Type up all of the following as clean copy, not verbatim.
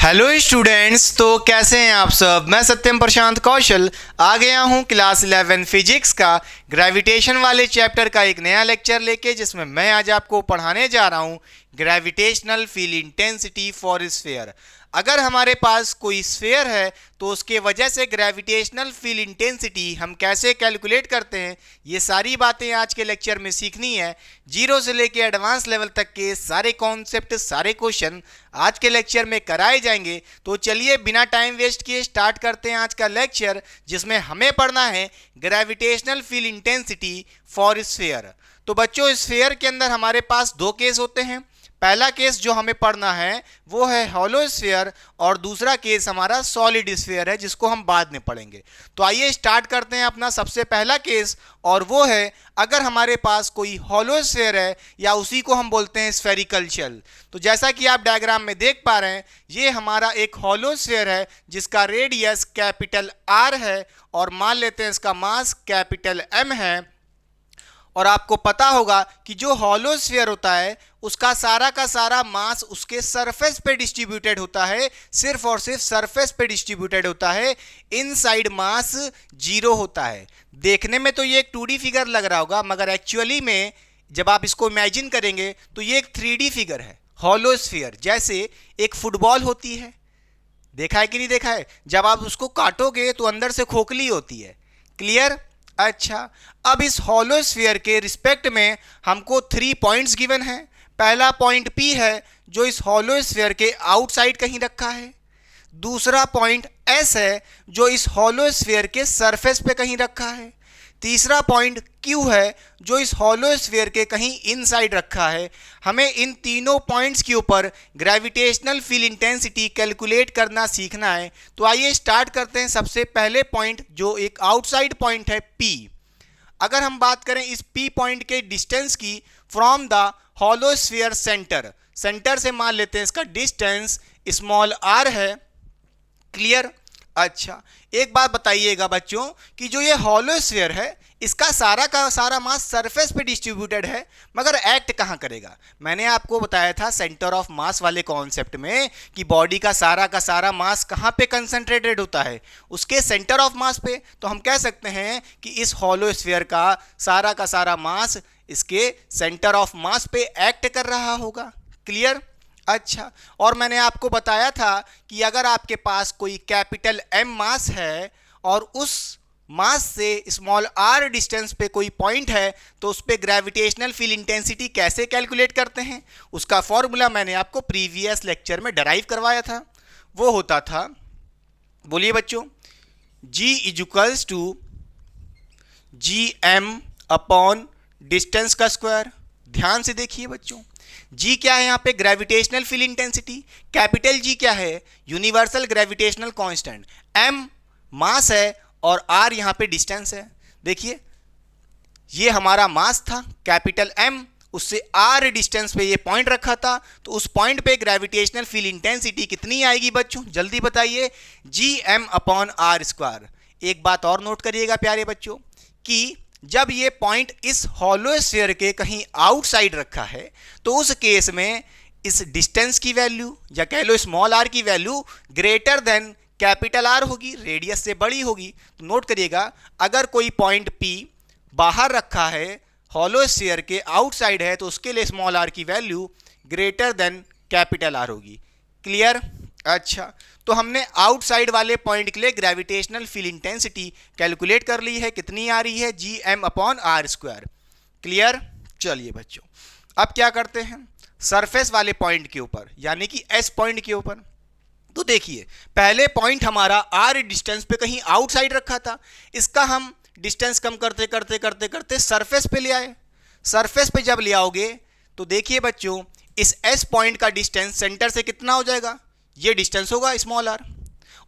Hello students, तो कैसे हैं आप सब। मैं सत्यम प्रशांत कौशल आ गया हूं क्लास 11 फिजिक्स का ग्रेविटेशन वाले चैप्टर का एक नया लेक्चर लेके, जिसमें मैं आज आपको पढ़ाने जा रहा हूं gravitational field intensity for sphere. अगर हमारे पास कोई स्फीयर है तो उसके वजह से ग्रेविटेशनल फील्ड इंटेंसिटी हम कैसे कैलकुलेट करते हैं, ये सारी बातें आज के लेक्चर में सीखनी है। जीरो से लेके एडवांस लेवल तक के सारे कॉन्सेप्ट, सारे क्वेश्चन आज के लेक्चर में कराए जाएंगे। तो चलिए बिना टाइम वेस्ट किए स्टार्ट करते हैं आज का लेक्चर, जिसमें हमें पढ़ना है gravitational field intensity for sphere. तो बच्चों, स्फीयर के अंदर हमारे पास दो केस होते हैं। पहला केस जो हमें पढ़ना है वो है हॉलो स्फीयर, और दूसरा केस हमारा सॉलिड स्फीयर है, जिसको हम बाद में पढ़ेंगे। तो आइए स्टार्ट करते हैं अपना सबसे पहला केस, और वो है अगर हमारे पास कोई हॉलो स्फीयर है, या उसी को हम बोलते हैं स्फेरिकल शेल। तो जैसा कि आप डायग्राम में देख पा रहे हैं, ये हमारा एक हॉलो स्फीयर है जिसका रेडियस कैपिटल आर है, और मान लेते हैं इसका मास कैपिटल एम है। और आपको पता होगा कि जो हॉलो स्फीयर होता है उसका सारा का सारा मास उसके सरफेस पे डिस्ट्रीब्यूटेड होता है, सिर्फ और सिर्फ सरफेस पे डिस्ट्रीब्यूटेड होता है। इनसाइड मास जीरो होता है। देखने में तो ये एक 2D फिगर लग रहा होगा, मगर एक्चुअली में जब आप इसको इमेजिन करेंगे तो ये एक 3D फिगर है। हॉलो स्फीयर जैसे एक फुटबॉल होती है, देखा है कि नहीं देखा है। जब आप उसको काटोगे तो अंदर से खोखली होती है। क्लियर? अच्छा, अब इस हॉलो स्फीयर के रिस्पेक्ट में हमको 3 पॉइंट्स गिवन है। पहला पॉइंट P है जो इस हॉलो स्फीयर के आउटसाइड कहीं रखा है। दूसरा पॉइंट S है जो इस हॉलो स्फीयर के सरफेस पे कहीं रखा है। तीसरा पॉइंट Q है जो इस हॉलो स्फीयर के कहीं इनसाइड रखा है। हमें इन तीनों पॉइंट्स के ऊपर ग्रेविटेशनल फील्ड इंटेंसिटी कैलकुलेट करना सीखना है। तो आइए स्टार्ट करते हैं सबसे पहले पॉइंट, जो एक आउटसाइड पॉइंट है P। अगर हम बात करें इस P पॉइंट के डिस्टेंस की from the hollow sphere centre, centre से मान लेते हैं इसका डिस्टेंस स्मॉल r है। क्लियर? अच्छा, एक बात बताइएगा बच्चों कि जो ये हॉलो स्फीयर है इसका सारा का सारा मास सरफेस पे डिस्ट्रीब्यूटेड है, मगर एक्ट कहाँ करेगा। मैंने आपको बताया था सेंटर ऑफ मास वाले कॉन्सेप्ट में कि बॉडी का सारा मास कहाँ पे कंसंट्रेटेड होता है, उसके सेंटर ऑफ मास पे। तो हम कह सकते हैं कि इस हॉलो स्फीयर का सारा मास इसके सेंटर ऑफ मास पे एक्ट कर रहा होगा। क्लियर? अच्छा, और मैंने आपको बताया था कि अगर आपके पास कोई कैपिटल M मास है और उस मास से स्मॉल r डिस्टेंस पे कोई पॉइंट है, तो उस पे ग्रेविटेशनल फील्ड इंटेंसिटी कैसे कैलकुलेट करते हैं, उसका फॉर्मूला मैंने आपको प्रीवियस लेक्चर में डराइव करवाया था। वो होता था, बोलिए बच्चों, G equals to GM upon distance का स्क्वायर। ध्यान से देखिए बच्चों, G क्या है यहाँ पे, gravitational field intensity. Capital G क्या है, universal gravitational constant. M mass है और R यहाँ पे डिस्टेंस है। देखिए, ये हमारा मास था कैपिटल M, उससे R डिस्टेंस पे ये पॉइंट रखा था, तो उस पॉइंट पे ग्रेविटेशनल फील्ड इंटेंसिटी कितनी आएगी बच्चों, जल्दी बताइए। GM upon R square. एक बात और नोट करिएगा प्यारे बच्चों कि जब ये पॉइंट इस हॉलो स्फीयर के कहीं आउटसाइड रखा है, तो उस केस में इस डिस्टेंस की वैल्यू, या कह लो स्मॉल r की value greater than capital R होगी, रेडियस से बड़ी होगी। तो नोट करिएगा, अगर कोई पॉइंट P बाहर रखा है, हॉलो स्फीयर के आउटसाइड है, तो उसके लिए स्मॉल r की value greater than capital R होगी। क्लियर? अच्छा, तो हमने आउटसाइड वाले पॉइंट के लिए ग्रेविटेशनल फील्ड इंटेंसिटी कैलकुलेट कर ली है। कितनी आ रही है, GM upon R square. Clear? चलिए बच्चों, अब क्या करते हैं सरफेस वाले पॉइंट के ऊपर, यानी कि S पॉइंट के ऊपर। तो देखिए, पहले पॉइंट हमारा R डिस्टेंस पे कहीं आउटसाइड रखा था, इसका हम डिस्टेंस कम करते करते करते करते सरफेस पे ले आए। सरफेस पे जब ले आओगे तो देखिए बच्चों, इस S पॉइंट का डिस्टेंस सेंटर से कितना हो जाएगा, ये डिस्टेंस होगा स्मॉल r।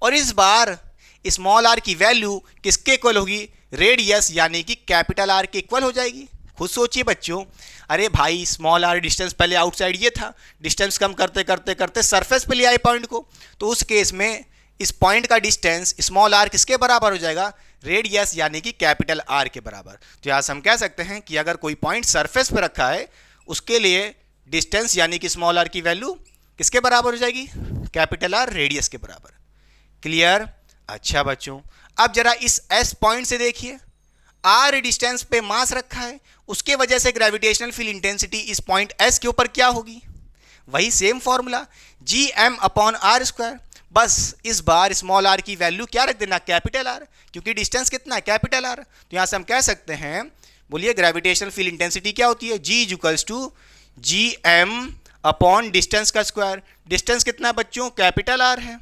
और इस बार स्मॉल r की वैल्यू किसके इक्वल होगी, रेडियस यानी कि कैपिटल R के इक्वल हो जाएगी। खुद सोचिए बच्चों, अरे भाई स्मॉल r डिस्टेंस पहले आउटसाइड ये था, डिस्टेंस कम करते करते करते सरफेस पे ले आए पॉइंट को, तो उस केस में इस पॉइंट का डिस्टेंस स्मॉल r किसके बराबर हो जाएगा, रेडियस यानी कि कैपिटल R के बराबर। तो यहाँ से हम कह सकते हैं कि अगर कोई पॉइंट सरफेस पे रखा है, उसके लिए डिस्टेंस यानी कि स्मॉल r की वैल्यू किसके बराबर हो जाएगी, कैपिटल आर रेडियस के बराबर। क्लियर? अच्छा बच्चों, अब जरा इस एस पॉइंट से देखिए, आर डिस्टेंस पे मास रखा है, उसके वजह से ग्रेविटेशनल फील्ड इंटेंसिटी इस पॉइंट एस के ऊपर क्या होगी? वही same formula G M upon R square. बस इस बार स्मॉल आर की वैल्यू क्या रख देना? कैपिटल आर, क्योंकि डिस्टेंस कितना है? Capital R. तो यहां से हम कह सकते हैं, बोलिए ग्रेविटेशनल फील्ड इंटेंसिटी क्या होती है? G equals to G M upon distance का स्क्वायर। डिस्टेंस कितना है बच्चों? कैपिटल आर है,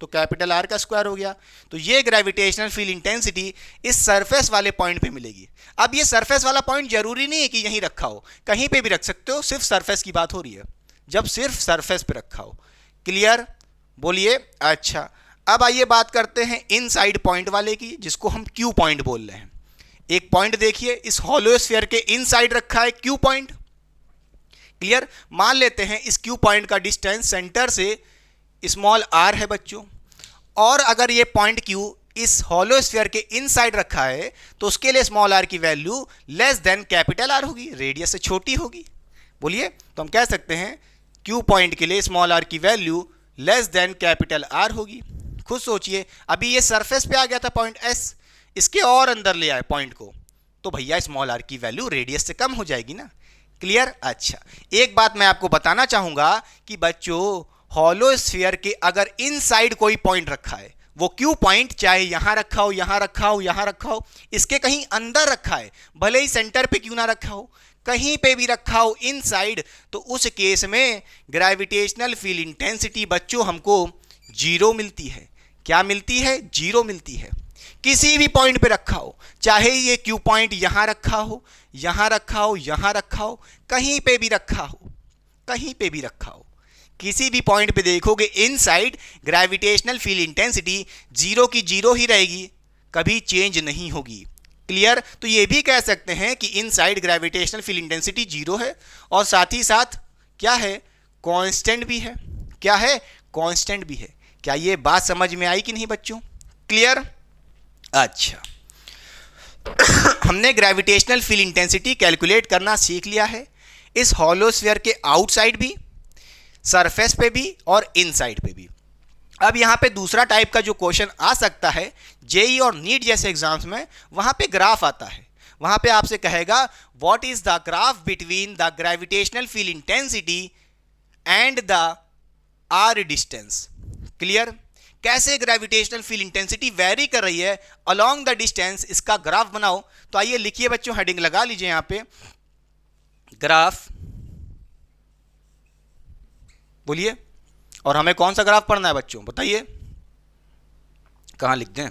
तो कैपिटल आर का स्क्वायर हो गया। तो ये ग्रेविटेशनल फील्ड इंटेंसिटी इस सरफेस वाले पॉइंट पे मिलेगी। अब ये सरफेस वाला पॉइंट जरूरी नहीं है कि यहीं रखा हो, कहीं पे भी रख सकते हो, सिर्फ सरफेस की बात हो रही है, जब सिर्फ सरफेस पे रखा हो। क्लियर? बोलिए। अच्छा, अब आइए बात करते हैं इनसाइड पॉइंट वाले की, जिसको हम क्यू पॉइंट बोल रहे हैं। एक पॉइंट देखिए, इस हॉलो स्फीयर के इनसाइड रखा है क्यू पॉइंट। क्लियर? मान लेते हैं इस क्यू पॉइंट का डिस्टेंस सेंटर से स्मॉल आर है बच्चों, और अगर ये पॉइंट क्यू इस हॉलो स्फीयर के इनसाइड रखा है तो उसके लिए स्मॉल आर की value less than capital R होगी, रेडियस से छोटी होगी। बोलिए, तो हम कह सकते हैं क्यू पॉइंट के लिए स्मॉल आर की value less than capital R होगी। खुद सोचिए, अभी ये सरफेस पे आ गया था पॉइंट एस, इसके और अंदर ले आए पॉइंट को, तो भैया स्मॉल आर की वैल्यू रेडियस से कम हो जाएगी ना। क्लियर? अच्छा, एक बात मैं आपको बताना चाहूंगा कि बच्चों हॉलो स्फीयर के अगर इनसाइड कोई पॉइंट रखा है, वो क्यू पॉइंट चाहे यहां रखा हो, यहां रखा हो, यहां रखा हो, इसके कहीं अंदर रखा है, भले ही सेंटर पे क्यों ना रखा हो, कहीं पे भी रखा हो इनसाइड, तो उस केस में ग्रेविटेशनल फील्ड इंटेंसिटी बच्चों हमको जीरो मिलती है। क्या मिलती है? जीरो मिलती है। किसी भी पॉइंट पे रखा हो, चाहे ये क्यू पॉइंट यहां रखा हो, यहां रखा हो, यहां रखा हो, कहीं पे भी रखा हो, कहीं पे भी रखा हो, किसी भी पॉइंट पे देखोगे inside gravitational field intensity zero की जीरो ही रहेगी, कभी चेंज नहीं होगी। क्लियर? तो ये भी कह सकते हैं कि inside gravitational field intensity zero है, और साथ ही साथ क्या है? कांस्टेंट भी है। क्या है? कांस्टेंट भी है। क्या ये बात समझ में आई कि नहीं बच्चों? क्लियर? अच्छा, हमने ग्रेविटेशनल फील्ड इंटेंसिटी कैलकुलेट करना सीख लिया है, इस हॉलो स्फीयर के आउटसाइड भी, सरफेस पे भी और इनसाइड पे भी। अब यहाँ पे दूसरा टाइप का जो क्वेश्चन आ सकता है जेई और नीट जैसे एग्जाम्स में, वहाँ पे ग्राफ आता है। वहाँ पे आपसे कहेगा what is the graph between the gravitational field intensity and the R distance. Clear? कैसे ग्रेविटेशनल फील्ड इंटेंसिटी वेरी कर रही है अलोंग द डिस्टेंस, इसका ग्राफ बनाओ। तो आइए लिखिए बच्चों, हेडिंग लगा लीजिए यहाँ पे, ग्राफ। बोलिए, और हमें कौन सा ग्राफ पढ़ना है बच्चों? बताइए, कहाँ लिख दें?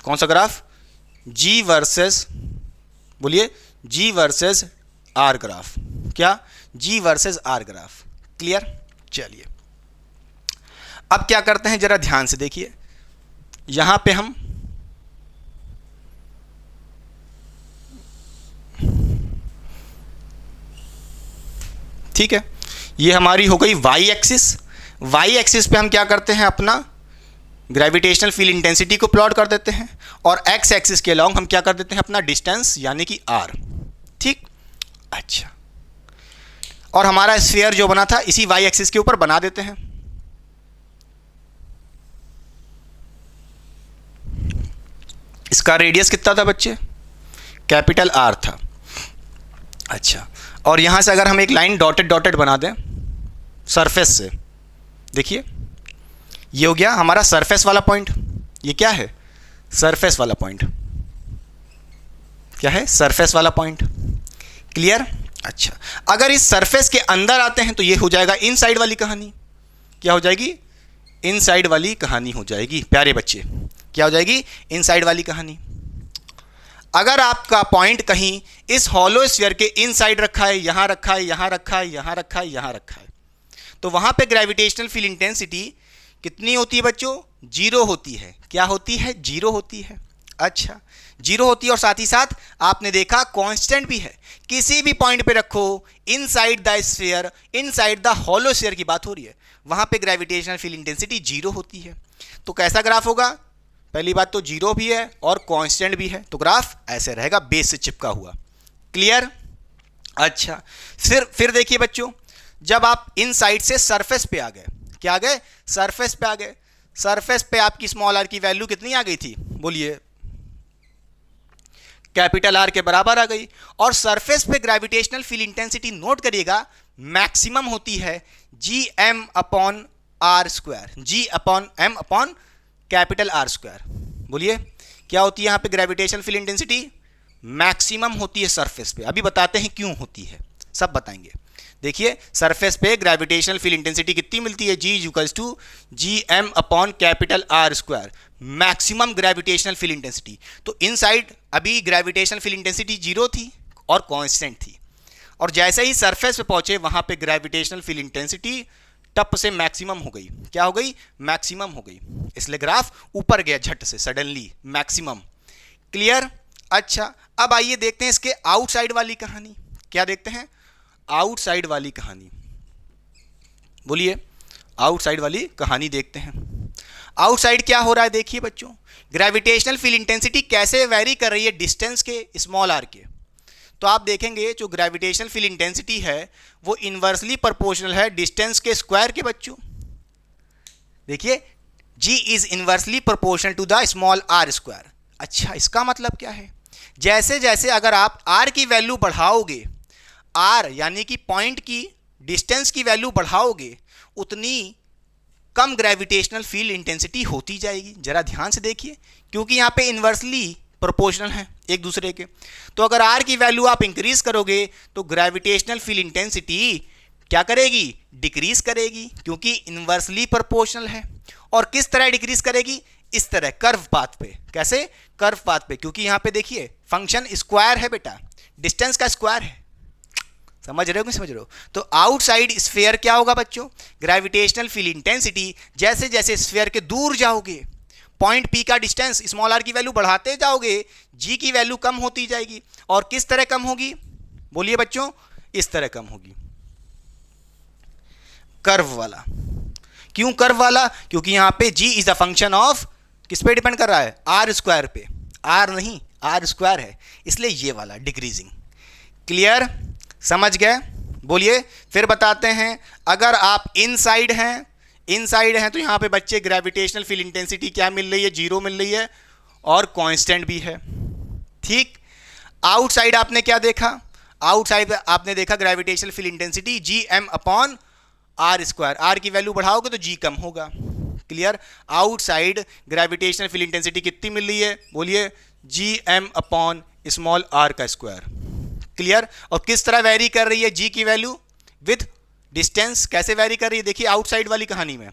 कौन सा ग्राफ? जी वर्सेस, बोलिए, जी वर्सेस आर ग्राफ। क्या? G versus R graph. Clear? चलिए, अब क्या करते हैं जरा ध्यान से देखिए, यहां पे हम ठीक है, ये हमारी हो गई वाई एक्सिस। वाई एक्सिस पे हम क्या करते हैं? अपना ग्रेविटेशनल फील्ड इंटेंसिटी को प्लॉट कर देते हैं, और एक्स एक्सिस के अलोंग हम क्या कर देते हैं? अपना डिस्टेंस यानी कि आर। ठीक? अच्छा, और हमारा स्फीयर जो बना था इसी वाई एक्सिस के ऊपर बना देते हैं। इसका रेडियस कितना था बच्चे? कैपिटल आर था। अच्छा, और यहां से अगर हम एक लाइन डॉटेड डॉटेड बना दें सरफेस से, देखिए ये हो गया हमारा सरफेस वाला पॉइंट। ये क्या है? सरफेस वाला पॉइंट। क्या है? सरफेस वाला पॉइंट। क्लियर? अच्छा, अगर इस सरफेस के अंदर आते हैं तो ये हो जाएगा इनसाइड वाली कहानी। क्या हो जाएगी? इनसाइड वाली कहानी हो जाएगी प्यारे बच्चे। क्या हो जाएगी? इनसाइड वाली कहानी। अगर आपका पॉइंट कहीं इस हॉलो स्फीयर के इनसाइड रखा है, यहां रखा है, यहां रखा है, यहां रखा है, यहां रखा है, तो वहां पे ग्रेविटेशनल फील्ड इंटेंसिटी कितनी होती है बच्चों? जीरो होती है। क्या होती है? जीरो होती है। अच्छा, जीरो होती है, और साथ ही साथ आपने देखा कांस्टेंट भी है। किसी भी पॉइंट पे रखो inside the sphere, inside the hollow sphere की बात हो रही है, वहां पे ग्रेविटेशनल फील्ड इंटेंसिटी जीरो होती है। तो कैसा ग्राफ होगा? पहली बात तो जीरो भी है और कांस्टेंट भी है, तो ग्राफ ऐसे रहेगा, बेस से चिपका हुआ। क्लियर? अच्छा, फिर देखिए बच्चों, जब आप इन साइड से सरफेस पे आ गए, क्या आ गए, सरफेस पे आ गए। सरफेस पे आपकी स्मॉल आर की वैल्यू कितनी आ गई थी, बोलिए, कैपिटल आर के बराबर आ गई। और सरफेस पे ग्रेविटेशनल फील्ड इंटेंसिटी नोट करिएगा, मैक्सिमम होती है G M upon R square, G upon M upon capital R square. बोलिए क्या होती है यहाँ पे ग्रेविटेशनल फील्ड इंटेंसिटी, मैक्सिमम होती है सरफेस पे। अभी बताते हैं क्यों होती है, सब बताएंगे। देखिए सरफेस पे ग्रेविटेशनल फील्ड इंटेंसिटी कितनी मिलती है, g equals to G M upon capital R square, maximum gravitational field intensity. तो इनसाइड अभी ग्रेविटेशनल फील्ड इंटेंसिटी जीरो थी और कांस्टेंट थी, और जैसे ही सरफेस पे पहुंचे वहां पे ग्रेविटेशनल फील्ड इंटेंसिटी टप से मैक्सिमम हो गई। क्या हो गई, मैक्सिमम हो गई, इसलिए ग्राफ ऊपर गया झट से, सडनली मैक्सिमम। क्लियर। अच्छा अब आइए देखते हैं इसके आउटसाइड वाली कहानी। क्या देखते हैं, आउटसाइड वाली कहानी। बोलिए आउटसाइड वाली कहानी देखते हैं। आउटसाइड क्या हो रहा है, देखिए बच्चों, ग्रेविटेशनल फील्ड इंटेंसिटी कैसे वेरी कर रही है डिस्टेंस के स्मॉल आर के। तो आप देखेंगे जो ग्रेविटेशनल फील्ड इंटेंसिटी है वो इन्वर्सली प्रोपोर्शनल है डिस्टेंस के स्क्वायर के बच्चों। देखिए g is inversely proportional to the small R square. अच्छा इसका मतलब क्या है, जैसे जैसे अगर आप r की वैल्यू बढ़ाओगे, r यानी कि पॉइंट की डिस्टेंस की वैल्यू बढ़ाओगे, उतनी कम ग्रेविटेशनल फील्ड इंटेंसिटी होती जाएगी। जरा ध्यान से देखिए, क्योंकि यहाँ पे इन्वर्सली प्रोपोर्शनल है एक दूसरे के। तो अगर r की वैल्यू आप इंक्रीज करोगे तो ग्रेविटेशनल फील्ड इंटेंसिटी क्या करेगी, डिक्रीज करेगी, क्योंकि इन्वर्सली प्रोपोर्शनल है। और किस तरह डिक्रीज करेगी, इस तरह कर्व पाथ पे। कैसे, कर्व पाथ पे, क्योंकि यहां पे देखिए फंक्शन स्क्वायर है बेटा, डिस्टेंस का स्क्वायर है। समझ रहे हो कि समझ रहे हो। तो आउटसाइड स्फीयर क्या होगा बच्चों, ग्रेविटेशनल फील्ड इंटेंसिटी जैसे जैसे स्फीयर के दूर जाओगे, पॉइंट पी का डिस्टेंस स्मॉल आर की वैल्यू बढ़ाते जाओगे, जी की वैल्यू कम होती जाएगी। और किस तरह कम होगी, बोलिए बच्चों, इस तरह कम होगी, कर्व वाला। क्यों कर्व वाला, क्योंकि यहां पे g is the function of, किस पे डिपेंड कर रहा है, आर स्क्वायर पे, आर नहीं आर स्क्वायर है, इसलिए ये वाला डिक्रीजिंग। क्लियर, समझ गए। बोलिए फिर बताते हैं, अगर आप इनसाइड हैं, इनसाइड हैं तो यहां पे बच्चे ग्रेविटेशनल फील्ड इंटेंसिटी क्या मिल रही है, जीरो मिल रही है और कांस्टेंट भी है। ठीक। आउटसाइड आपने क्या देखा, आउटसाइड आपने देखा gravitational field intensity G M upon R square, R की वैल्यू बढ़ाओगे तो जी कम होगा। Clear. Outside gravitational field intensity कितनी मिल रही है, बोलिए G M upon small R का स्क्वायर। क्लियर। और किस तरह वेरी कर रही है जी की वैल्यू, विद डिस्टेंस। कैसे वेरी कर रही है, देखिए आउटसाइड वाली कहानी में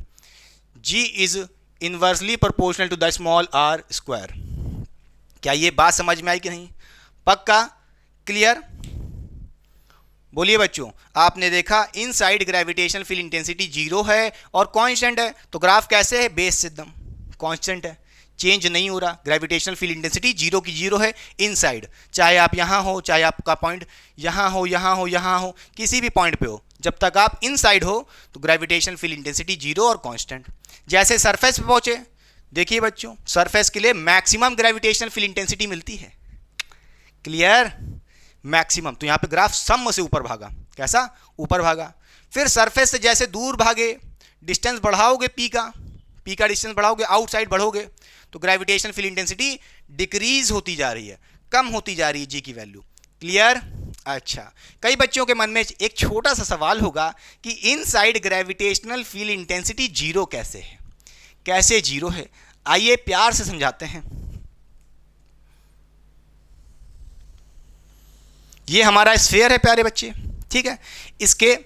g is inversely proportional to the small R square. क्या ये बात समझ में आई कि नहीं, पक्का। क्लियर। बोलिए बच्चों, आपने देखा inside gravitational field intensity zero है और कांस्टेंट है, तो ग्राफ कैसे है, बेस से एकदम कांस्टेंट है, चेंज नहीं हो रहा। ग्रेविटेशनल फील्ड इंटेंसिटी जीरो की जीरो है इनसाइड, चाहे आप यहाँ हो, चाहे आपका पॉइंट यहाँ हो, यहाँ हो, यहाँ हो, किसी भी पॉइंट पे हो, जब तक आप इनसाइड हो तो ग्रेविटेशनल फील्ड इंटेंसिटी जीरो और कांस्टेंट। जैसे सरफेस पे पहुंचे, देखिए बच्चों सरफेस के लिए मैक्सिमम ग्रेविटेशनल फील्ड इंटेंसिटी मिलती है। Clear, maximum. तो यहाँ पे ग्राफ सम से ऊपर भागा, कैसा, ऊपर भागा। फिर सरफेस से जैसे दूर भागे, डिस्टेंस बढ़ाओगे पी का डिस्टेंस बढ़ाओगे, आउटसाइड बढ़ोगे, तो ग्रेविटेशनल फील्ड इंटेंसिटी डिक्रीज होती जा रही है, कम होती जा रही है जी की वैल्यू। क्लियर। अच्छा, कई बच्चों के मन में एक छोटा सा सवाल होगा कि inside gravitational field intensity zero कैसे है, कैसे जीरो है। आइए प्यार से समझाते हैं। ये हमारा स्फीयर है प्यारे बच्चे, ठीक है। इसके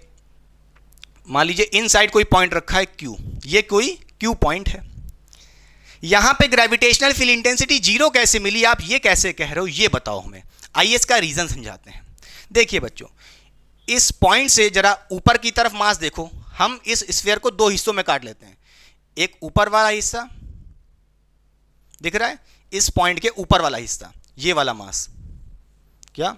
मान लीजिए इनसाइड कोई पॉइंट रखा है Q, ये कोई Q पॉइंट है। यहां पे ग्रेविटेशनल फील्ड इंटेंसिटी जीरो कैसे मिली, आप ये कैसे कह रहे हो, ये बताओ हमें। आइए इसका रीजन समझाते हैं। देखिए बच्चों, इस पॉइंट से जरा ऊपर की तरफ मास देखो। हम इस स्फीयर को दो हिस्सों में काट लेते हैं, एक ऊपर वाला हिस्सा दिख रहा है, इस पॉइंट के ऊपर वाला हिस्सा, ये वाला मास, क्या,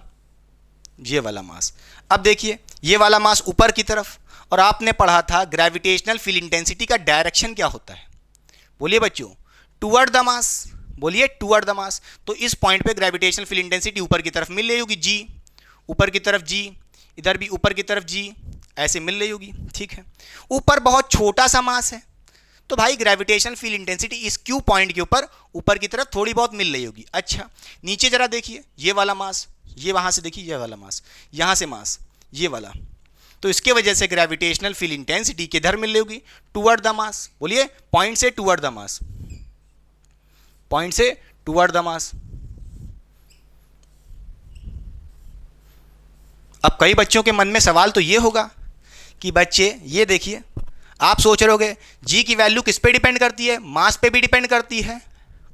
ये वाला मास। अब देखिए ये वाला मास ऊपर की तरफ, और आपने पढ़ा था ग्रेविटेशनल फील्ड इंटेंसिटी का डायरेक्शन क्या होता है, बोलिए बच्चों, टुवर्ड द मास। बोलिए टुवर्ड द मास। तो इस पॉइंट पे ग्रेविटेशनल फील्ड इंटेंसिटी ऊपर की तरफ मिल रही होगी, जी ऊपर की तरफ, जी इधर भी ऊपर की तरफ, जी ऐसे मिल रही होगी, ठीक है। ऊपर बहुत छोटा सा मास है तो भाई ग्रेविटेशनल फील्ड इंटेंसिटी इस क्यू पॉइंट के ऊपर की तरफ थोड़ी बहुत मिल रही होगी। अच्छा नीचे जरा देखिए, ये वाला मास, ये वहां से देखिए, ये वाला मास, यहां से मास, ये वाला, तो इसके वजह से ग्रेविटेशनल फील्ड इंटेंसिटी किधर मिल रही होगी? Toward the mass. बोलिए, पॉइंट से टुवर्ड द मास, पॉइंट से टुवर्ड द मास। अब कई बच्चों के मन में सवाल तो ये होगा कि बच्चे ये देखिए, आप सोच रहे होगे जी की वैल्यू किस पे डिपेंड करती है? मास पे भी डिपेंड करती है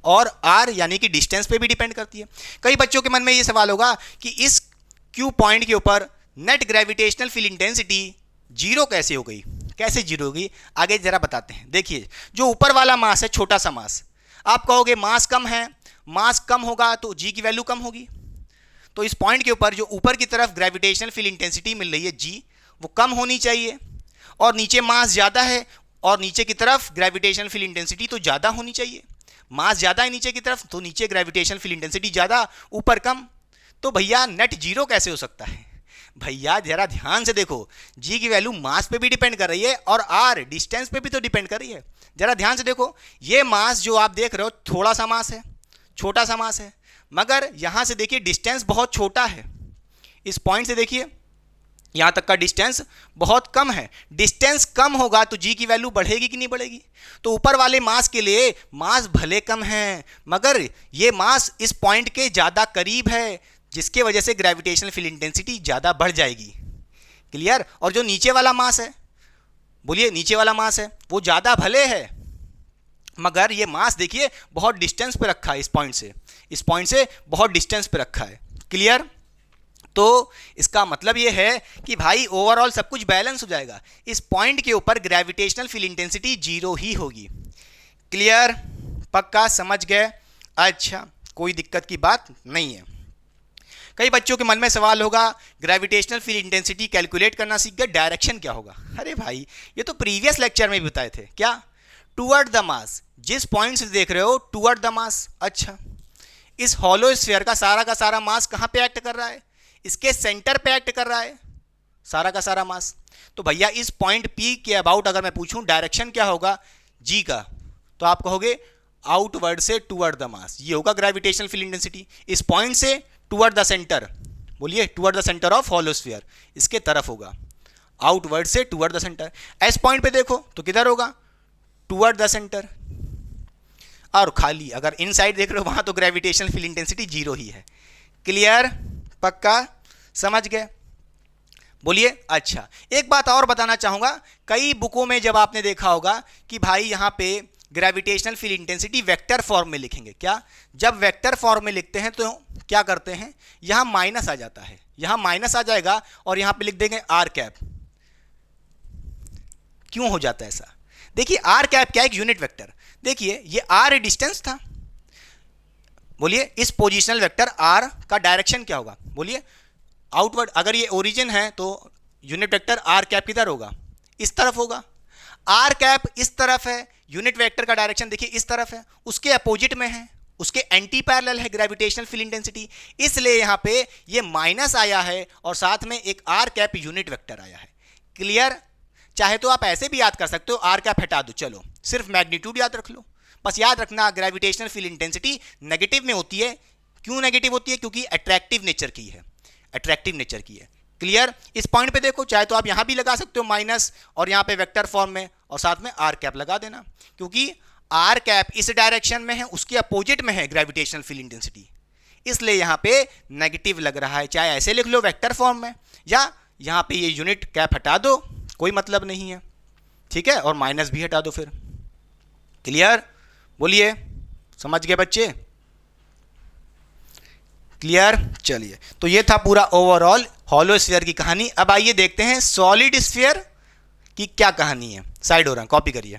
और आर यानी कि डिस्टेंस पे भी डिपेंड करती है। कई बच्चों के मन में ये सवाल होगा कि इस क्यू पॉइंट के ऊपर net gravitational field intensity zero कैसे हो गई? कैसे जीरो होगी? आगे जरा बताते हैं। देखिए, जो ऊपर वाला मास है, छोटा सा मास, आप कहोगे मास कम है, मास कम होगा तो जी की वैल्यू कम होगी। तो इस पॉइंट के ऊपर जो ऊपर की तरफ ग्रेविटेशनल फील्ड इंटेंसिटी मिल रही है जी, वो कम होनी चाहिए, और नीचे मास ज़्यादा है और नीचे की तरफ ग्रेविटेशनल फील्ड इंटेंसिटी तो ज़्यादा होनी चाहिए। मास ज़्यादा है नीचे की तरफ तो नीचे ग्रेविटेशनल फील्ड इंटेंसिटी ज़्यादा, ऊपर कम। तो भैया नेट जीरो कैसे हो सकता है? भैया जरा ध्यान से देखो, जी की वैल्यू मास पे भी डिपेंड कर रही है और आर डिस्टेंस पे भी तो डिपेंड कर रही है। जरा ध्यान से देखो, ये मास जो आप देख रहे हो थोड़ा सा मास है, छोटा सा मास है, मगर यहाँ से देखिए डिस्टेंस बहुत छोटा है। इस पॉइंट से देखिए यहाँ तक का डिस्टेंस बहुत कम है। डिस्टेंस कम होगा तो जी की वैल्यू बढ़ेगी कि नहीं बढ़ेगी? तो ऊपर वाले मास के लिए मास भले कम है, मगर ये मास इस पॉइंट के ज़्यादा करीब है, जिसके वजह से ग्रेविटेशनल फील्ड इंटेंसिटी ज़्यादा बढ़ जाएगी। क्लियर? और जो नीचे वाला मास है, बोलिए नीचे वाला मास है, वो ज़्यादा भले है, मगर ये मास देखिए बहुत डिस्टेंस पे रखा है, इस पॉइंट से बहुत डिस्टेंस पे रखा है। क्लियर? तो इसका मतलब ये है कि भाई ओवरऑल सब कुछ बैलेंस हो जाएगा। इस पॉइंट के ऊपर ग्रेविटेशनल फील्ड इंटेंसिटी जीरो ही होगी। क्लियर? पक्का समझ गए? अच्छा, कोई दिक्कत की बात नहीं है। कई बच्चों के मन में सवाल होगा, ग्रेविटेशनल फील्ड इंटेंसिटी कैलकुलेट करना सीख गए, डायरेक्शन क्या होगा? अरे भाई ये तो प्रीवियस लेक्चर में भी बताए थे। क्या? टुवर्ड द मास, जिस पॉइंट से देख रहे हो टुवर्ड द मास। अच्छा, इस हॉलो स्फीयर का सारा मास कहाँ पे एक्ट कर रहा है? इसके सेंटर पे एक्ट कर रहा है सारा का सारा मास। तो भैया इस पॉइंट पी के अबाउट अगर मैं पूछूं डायरेक्शन क्या होगा जी का, तो आप कहोगे आउटवर्ड से टुवर्ड द मास, ये होगा ग्रेविटेशनल फील्ड इंटेंसिटी। इस पॉइंट से टुवर्ड द सेंटर, बोलिए toward the center of hollow sphere, इसके तरफ होगा, आउटवर्ड से toward the centre. S point पे देखो तो किधर होगा? Toward the centre. और खाली अगर इनसाइड देख रहे हो वहां तो ग्रेविटेशनल फील्ड इंटेंसिटी जीरो ही है। क्लियर? पक्का समझ गए? बोलिए। अच्छा, एक बात और बताना चाहूंगा, कई बुकों में जब आपने देखा होगा कि भाई यहाँ पे gravitational field intensity vector form में लिखेंगे। क्या? जब वेक्टर फॉर्म में लिखते हैं तो क्या करते हैं, यहाँ माइनस आ जाता है, यहाँ माइनस आ जाएगा और यहाँ पे लिख देंगे आर कैप। क्यों हो जाता है ऐसा? देखिए आर कैप क्या, एक यूनिट वेक्टर। देखिए ये आर डिस्टेंस था, बोलिए इस पोजिशनल वेक्टर आर का डायरेक्शन क्या होगा? बोलिए आउटवर्ड। अगर ये ओरिजिन है तो यूनिट वेक्टर आर कैप किधर होगा? इस तरफ होगा। आर कैप इस तरफ है, यूनिट वेक्टर का डायरेक्शन देखिए इस तरफ है, उसके अपोजिट में है, उसके एंटी पैरेलल है ग्रेविटेशनल फील्ड इंटेंसिटी, इसलिए यहाँ पे ये माइनस आया है और साथ में एक आर कैप यूनिट वेक्टर आया है। क्लियर? चाहे तो आप ऐसे भी याद कर सकते हो, आर कैप हटा दो, चलो सिर्फ मैग्नीट्यूड याद रख लो। बस याद रखना ग्रेविटेशनल फील्ड इंटेंसिटी नेगेटिव में होती है। क्यों नेगेटिव होती है? क्योंकि अट्रैक्टिव नेचर की है, अट्रैक्टिव नेचर की है। क्लियर? इस पॉइंट पे देखो, चाहे तो आप यहां भी लगा सकते हो माइनस और यहां पे वेक्टर फॉर्म में, और साथ में आर कैप लगा देना, क्योंकि आर कैप इस डायरेक्शन में है, उसके अपोजिट में है ग्रेविटेशनल फील्ड इंटेंसिटी, इसलिए यहां पे नेगेटिव लग रहा है। चाहे ऐसे लिख लो वेक्टर फॉर्म में, या यहां पे ये यूनिट कैप हटा दो, कोई मतलब नहीं है, ठीक है, और माइनस भी हटा दो फिर। क्लियर? बोलिए, समझ गए बच्चे? क्लियर? चलिए, तो ये था पूरा ओवरऑल हॉलो स्फीयर की कहानी। अब आइए देखते हैं सॉलिड स्फीयर की क्या कहानी है। साइड हो रहा है, कॉपी करिए।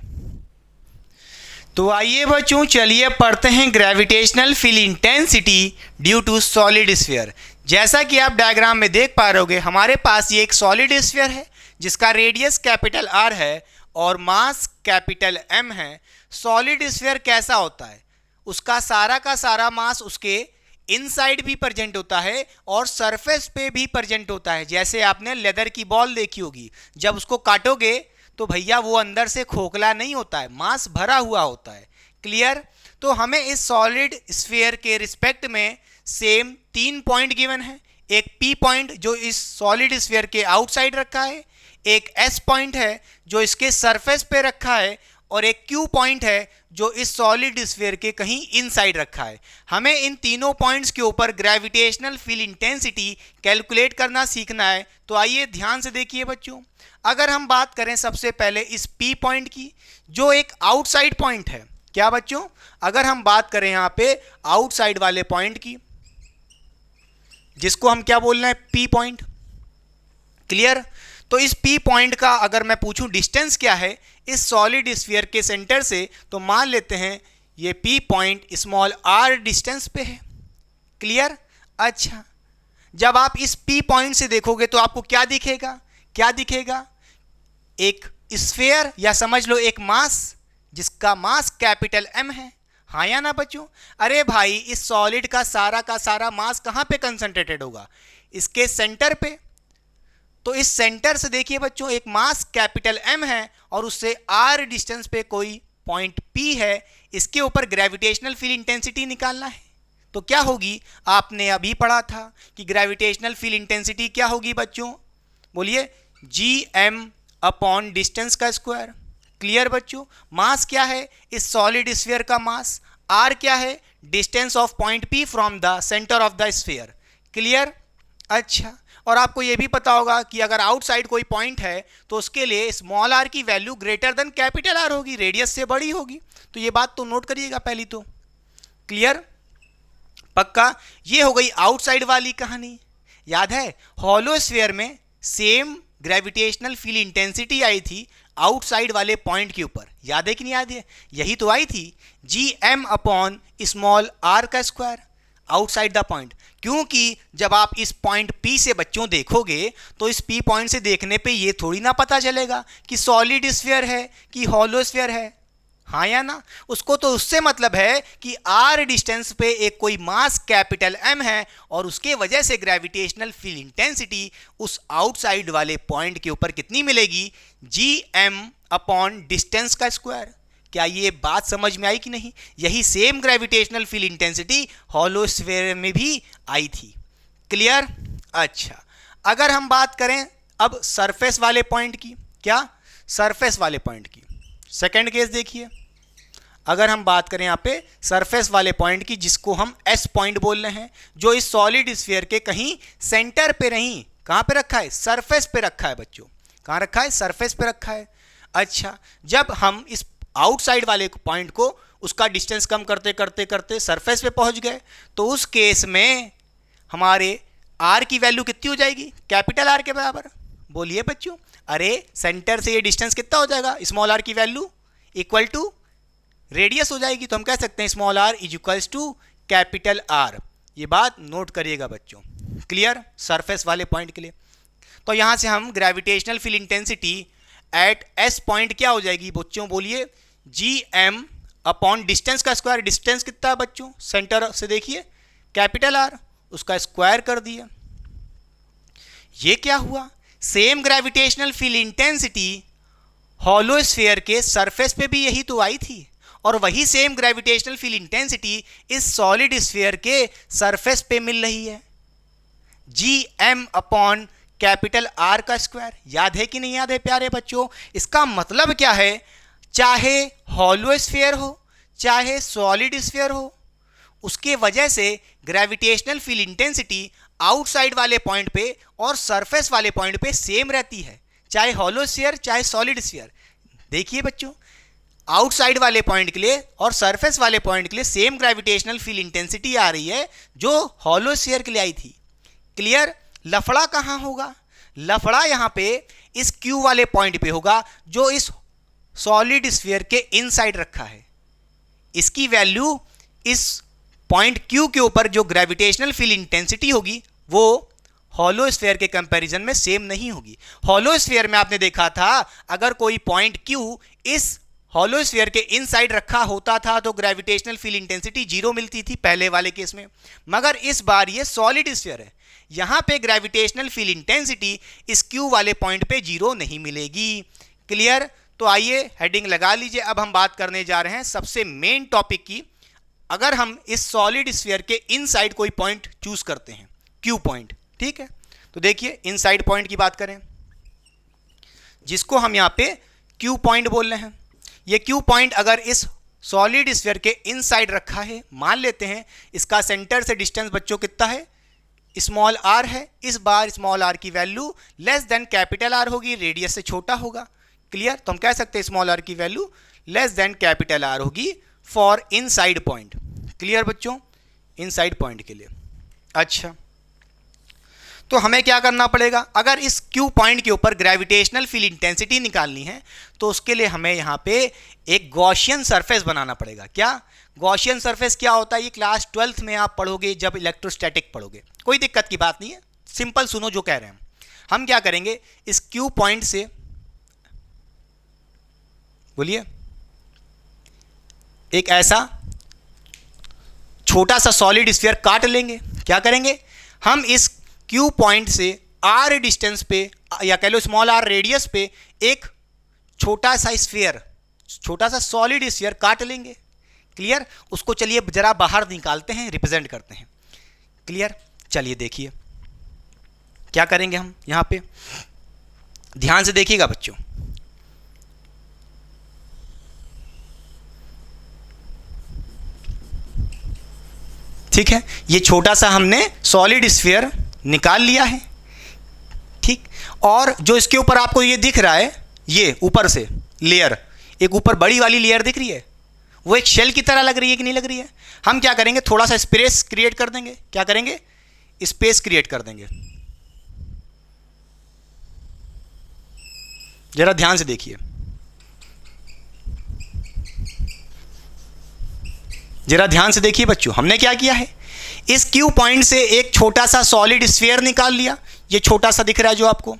तो आइए बच्चों, चलिए पढ़ते हैं gravitational field intensity due to solid sphere. जैसा कि आप डायग्राम में देख पा रहे होगे, हमारे पास ये एक सॉलिड स्फीयर है जिसका रेडियस कैपिटल आर है और मास कैपिटल एम है। सॉलिड स्फीयर कैसा होता है? उसका सारा का सारा मास उसके इनसाइड भी प्रेजेंट होता है और सरफेस पे भी प्रेजेंट होता है। जैसे आपने लेदर की बॉल देखी होगी, जब उसको काटोगे तो भैया वो अंदर से खोखला नहीं होता है, मांस भरा हुआ होता है। क्लियर? तो हमें इस सॉलिड स्फीयर के रिस्पेक्ट में सेम 3 पॉइंट गिवन है। एक P पॉइंट जो इस सॉलिड स्फीयर के आउटसाइड रखा है, एक S पॉइंट है जो इसके सरफेस पे रखा है, और एक Q पॉइंट है जो इस सॉलिड स्फीयर के कहीं इनसाइड रखा है। हमें इन तीनों पॉइंट्स के ऊपर ग्रेविटेशनल फील्ड इंटेंसिटी कैलकुलेट करना सीखना है। तो आइए ध्यान से देखिए बच्चों, अगर हम बात करें सबसे पहले इस P पॉइंट की जो एक आउटसाइड पॉइंट है। क्या बच्चों? अगर हम बात करें यहाँ पे आउटसाइड वाले पॉइंट की, जिसको हम क्या बोल रहे हैं, P पॉइंट। क्लियर? तो इस P पॉइंट का अगर मैं पूछूं डिस्टेंस क्या है इस सॉलिड स्फीयर के सेंटर से, तो मान लेते हैं ये P point small r distance पे है। क्लियर? अच्छा, जब आप इस P पॉइंट से देखोगे तो आपको क्या दिखेगा? क्या दिखेगा? एक स्फीयर, या समझ लो एक मास, जिसका मास कैपिटल M है। हाँ या ना बच्चों? अरे भाई, इस सॉलिड का सारा मास कहाँ पे कंसंट्रेटेड होगा? इसके सेंटर पे। तो इस सेंटर से देखिए बच्चों, एक मास कैपिटल M है और उससे r डिस्टेंस पे कोई पॉइंट P है। इसके ऊपर ग्रेविटेशनल फील्ड इंटेंसिटी निकालना है। तो क्या होगी? आपने अभी पढ़ा था कि ग्रेविटेशनल फील्ड इंटेंसिटी क्या होगी बच्चों? बोलिए, Gm अपॉन डिस्टेंस का स्क्वायर। क्लियर बच्चों? मास क्या है इस सॉलिड स्फीयर का? मास। r क्या है? Distance of point P from the center of the sphere. Clear? अच्छा, और आपको यह भी पता होगा कि अगर आउटसाइड कोई पॉइंट है तो उसके लिए स्मॉल r की value greater than capital R होगी, रेडियस से बड़ी होगी। तो ये बात तो नोट करिएगा पहली तो। क्लियर? पक्का? ये हो गई आउटसाइड वाली कहानी। याद है हॉलो स्फीयर में same gravitational field intensity I थी आउटसाइड वाले पॉइंट के ऊपर। याद है कि नहीं याद है? यही तो आई थी, Gm अपॉन स्मॉल r का स्क्वायर आउटसाइड द पॉइंट। क्योंकि जब आप इस पॉइंट P से बच्चों देखोगे तो इस P पॉइंट से देखने पे ये थोड़ी ना पता चलेगा कि सॉलिड स्फीयर है कि हॉलो स्फीयर है। हाँ या ना? उसको तो उससे मतलब है कि r डिस्टेंस पे एक कोई मास कैपिटल M है और उसके वजह से ग्रेविटेशनल फील्ड इंटेंसिटी उस आउटसाइड वाले पॉइंट के ऊपर कितनी मिलेगी? Gm अपॉन डिस्टेंस का स्क्वायर। क्या ये बात समझ में आई कि नहीं? यही same gravitational field intensity hollow sphere में भी आई थी। क्लियर? अच्छा, अगर हम बात करें अब सरफेस वाले पॉइंट की, क्या? सरफेस वाले पॉइंट की सेकंड केस देखिए। अगर हम बात करें यहाँ पे सरफेस वाले पॉइंट की, जिसको हम S पॉइंट बोल रहे हैं, जो इस सॉलिड स्फीयर के कहीं सेंटर पे नहीं, कहाँ पे रखा है? सरफेस पे रखा है बच्चों। कहाँ रखा है? सरफेस पे रखा है। अच्छा, जब हम इस आउटसाइड वाले पॉइंट को उसका डिस्टेंस कम करते करते करते सरफेस पे पहुंच गए, तो उस केस में हमारे r की वैल्यू कितनी हो जाएगी? कैपिटल R के बराबर। बोलिए बच्चों, अरे सेंटर से ये डिस्टेंस कितना हो जाएगा? स्मॉल r की वैल्यू इक्वल टू रेडियस हो जाएगी। तो हम कह सकते हैं small r is equals to capital R। ये बात नोट करिएगा बच्चों। क्लियर? सरफेस वाले पॉइंट के लिए। तो यहाँ से हम gravitational field intensity eight S point क्या हो जाएगी बच्चों? बोलिए, Gm अपॉन डिस्टेंस का स्क्वायर। डिस्टेंस कितना है बच्चों? सेंटर से देखिए कैपिटल R, उसका स्क्वायर कर दिया। ये क्या हुआ? Same gravitational field intensity hollow sphere के सरफेस पे भी यही तो आई थी, और वही सेम ग्रेविटेशनल फील्ड इंटेंसिटी इस सॉलिड स्फीयर के सरफेस पे मिल रही है, Gm अपॉन कैपिटल R का स्क्वायर। याद है कि नहीं याद है प्यारे बच्चों? इसका मतलब क्या है? चाहे हॉलो स्फीयर हो चाहे सॉलिड स्फीयर हो, उसके वजह से ग्रेविटेशनल फील्ड इंटेंसिटी आउटसाइड वाले पॉइंट पे और सरफेस वाले पॉइंट पे सेम रहती है, चाहे हॉलो स्फीयर चाहे सॉलिड स्फीयर। देखिए बच्चों, आउटसाइड वाले पॉइंट के लिए और सरफेस वाले पॉइंट के लिए सेम ग्रेविटेशनल फील्ड इंटेंसिटी आ रही है जो हॉलो स्फीयर के लिए आई थी। क्लियर? लफड़ा कहाँ होगा? लफड़ा यहाँ पे इस Q वाले पॉइंट पे होगा जो इस सॉलिड स्फीयर के इनसाइड रखा है। इसकी वैल्यू इस पॉइंट Q के ऊपर जो ग्रेविटेशनल फील्ड इंटेंसिटी होगी वो हॉलो स्फीयर के कंपैरिजन में सेम नहीं होगी। हॉलो स्फीयर में आपने देखा था अगर कोई पॉइंट Q इस हॉलो स्फीयर के इनसाइड रखा होता था तो ग्रेविटेशनल फील्ड इंटेंसिटी 0 मिलती थी पहले वाले केस में, मगर इस बार ये सॉलिड स्फीयर है, यहां पे ग्रेविटेशनल फील्ड इंटेंसिटी इस क्यू वाले पॉइंट पे 0 नहीं मिलेगी। क्लियर? तो आइए हेडिंग लगा लीजिए। अब हम बात करने जा रहे हैं सबसे मेन टॉपिक की। अगर हम इस सॉलिड स्फीयर के इनसाइड कोई पॉइंट चूज करते हैं, क्यू पॉइंट, ठीक है, तो देखिए इनसाइड पॉइंट की बात करें जिसको हम यहां पे क्यू पॉइंट बोल रहे हैं। ये क्यू पॉइंट अगर इस सॉलिड स्फीयर के इनसाइड रखा है, मान लेते हैं इसका सेंटर से डिस्टेंस बच्चों कितना है, स्मॉल आर है। इस बार स्मॉल आर की value less than capital R होगी, रेडियस से छोटा होगा। क्लियर? तो हम कह सकते हैं स्मॉल आर की value less than capital R होगी फॉर इनसाइड पॉइंट। क्लियर बच्चों? इनसाइड पॉइंट के लिए। अच्छा, तो हमें क्या करना पड़ेगा? अगर इस क्यू पॉइंट के ऊपर ग्रेविटेशनल फील्ड इंटेंसिटी निकालनी है तो उसके लिए हमें यहाँ पे एक गॉसियन सरफेस बनाना पड़ेगा। क्या गॉसियन सरफेस क्या होता है? ये क्लास 12th में आप पढ़ोगे जब इलेक्ट्रोस्टैटिक पढ़ोगे, कोई दिक्कत की बात नहीं है, सिंपल सुनो जो कह रहे हैं हम क्या करेंगे, इस क्यू पॉइंट से, बोलिए, एक ऐसा छोटा सा सॉलिड स्फीयर काट लेंगे। क्या करेंगे? हम इस क्यू पॉइंट से आर डिस्टेंस पे या कह लो स्मॉल आर रेडियस पे एक छोटा सा स्फीयर, छोटा सा सॉलिड स्फीयर काट लेंगे। क्लियर? उसको चलिए जरा बाहर निकालते हैं, रिप्रेजेंट करते हैं। क्लियर? चलिए देखिए क्या करेंगे हम यहां पे, ध्यान से देखिएगा बच्चों। ठीक है, ये छोटा सा हमने सॉलिड स्फीयर निकाल लिया है, ठीक। और जो इसके ऊपर आपको ये दिख रहा है, ये ऊपर से लेयर, एक ऊपर बड़ी वाली लेयर दिख रही है, वो एक शेल की तरह लग रही है कि नहीं लग रही है? हम क्या करेंगे, थोड़ा सा स्पेस क्रिएट कर देंगे। क्या करेंगे? स्पेस क्रिएट कर देंगे। जरा ध्यान से देखिए, जरा ध्यान से देखिए बच्चों, हमने क्या किया है, इस क्यू पॉइंट से एक छोटा सा सॉलिड स्फीयर निकाल लिया। ये छोटा सा दिख रहा है जो आपको,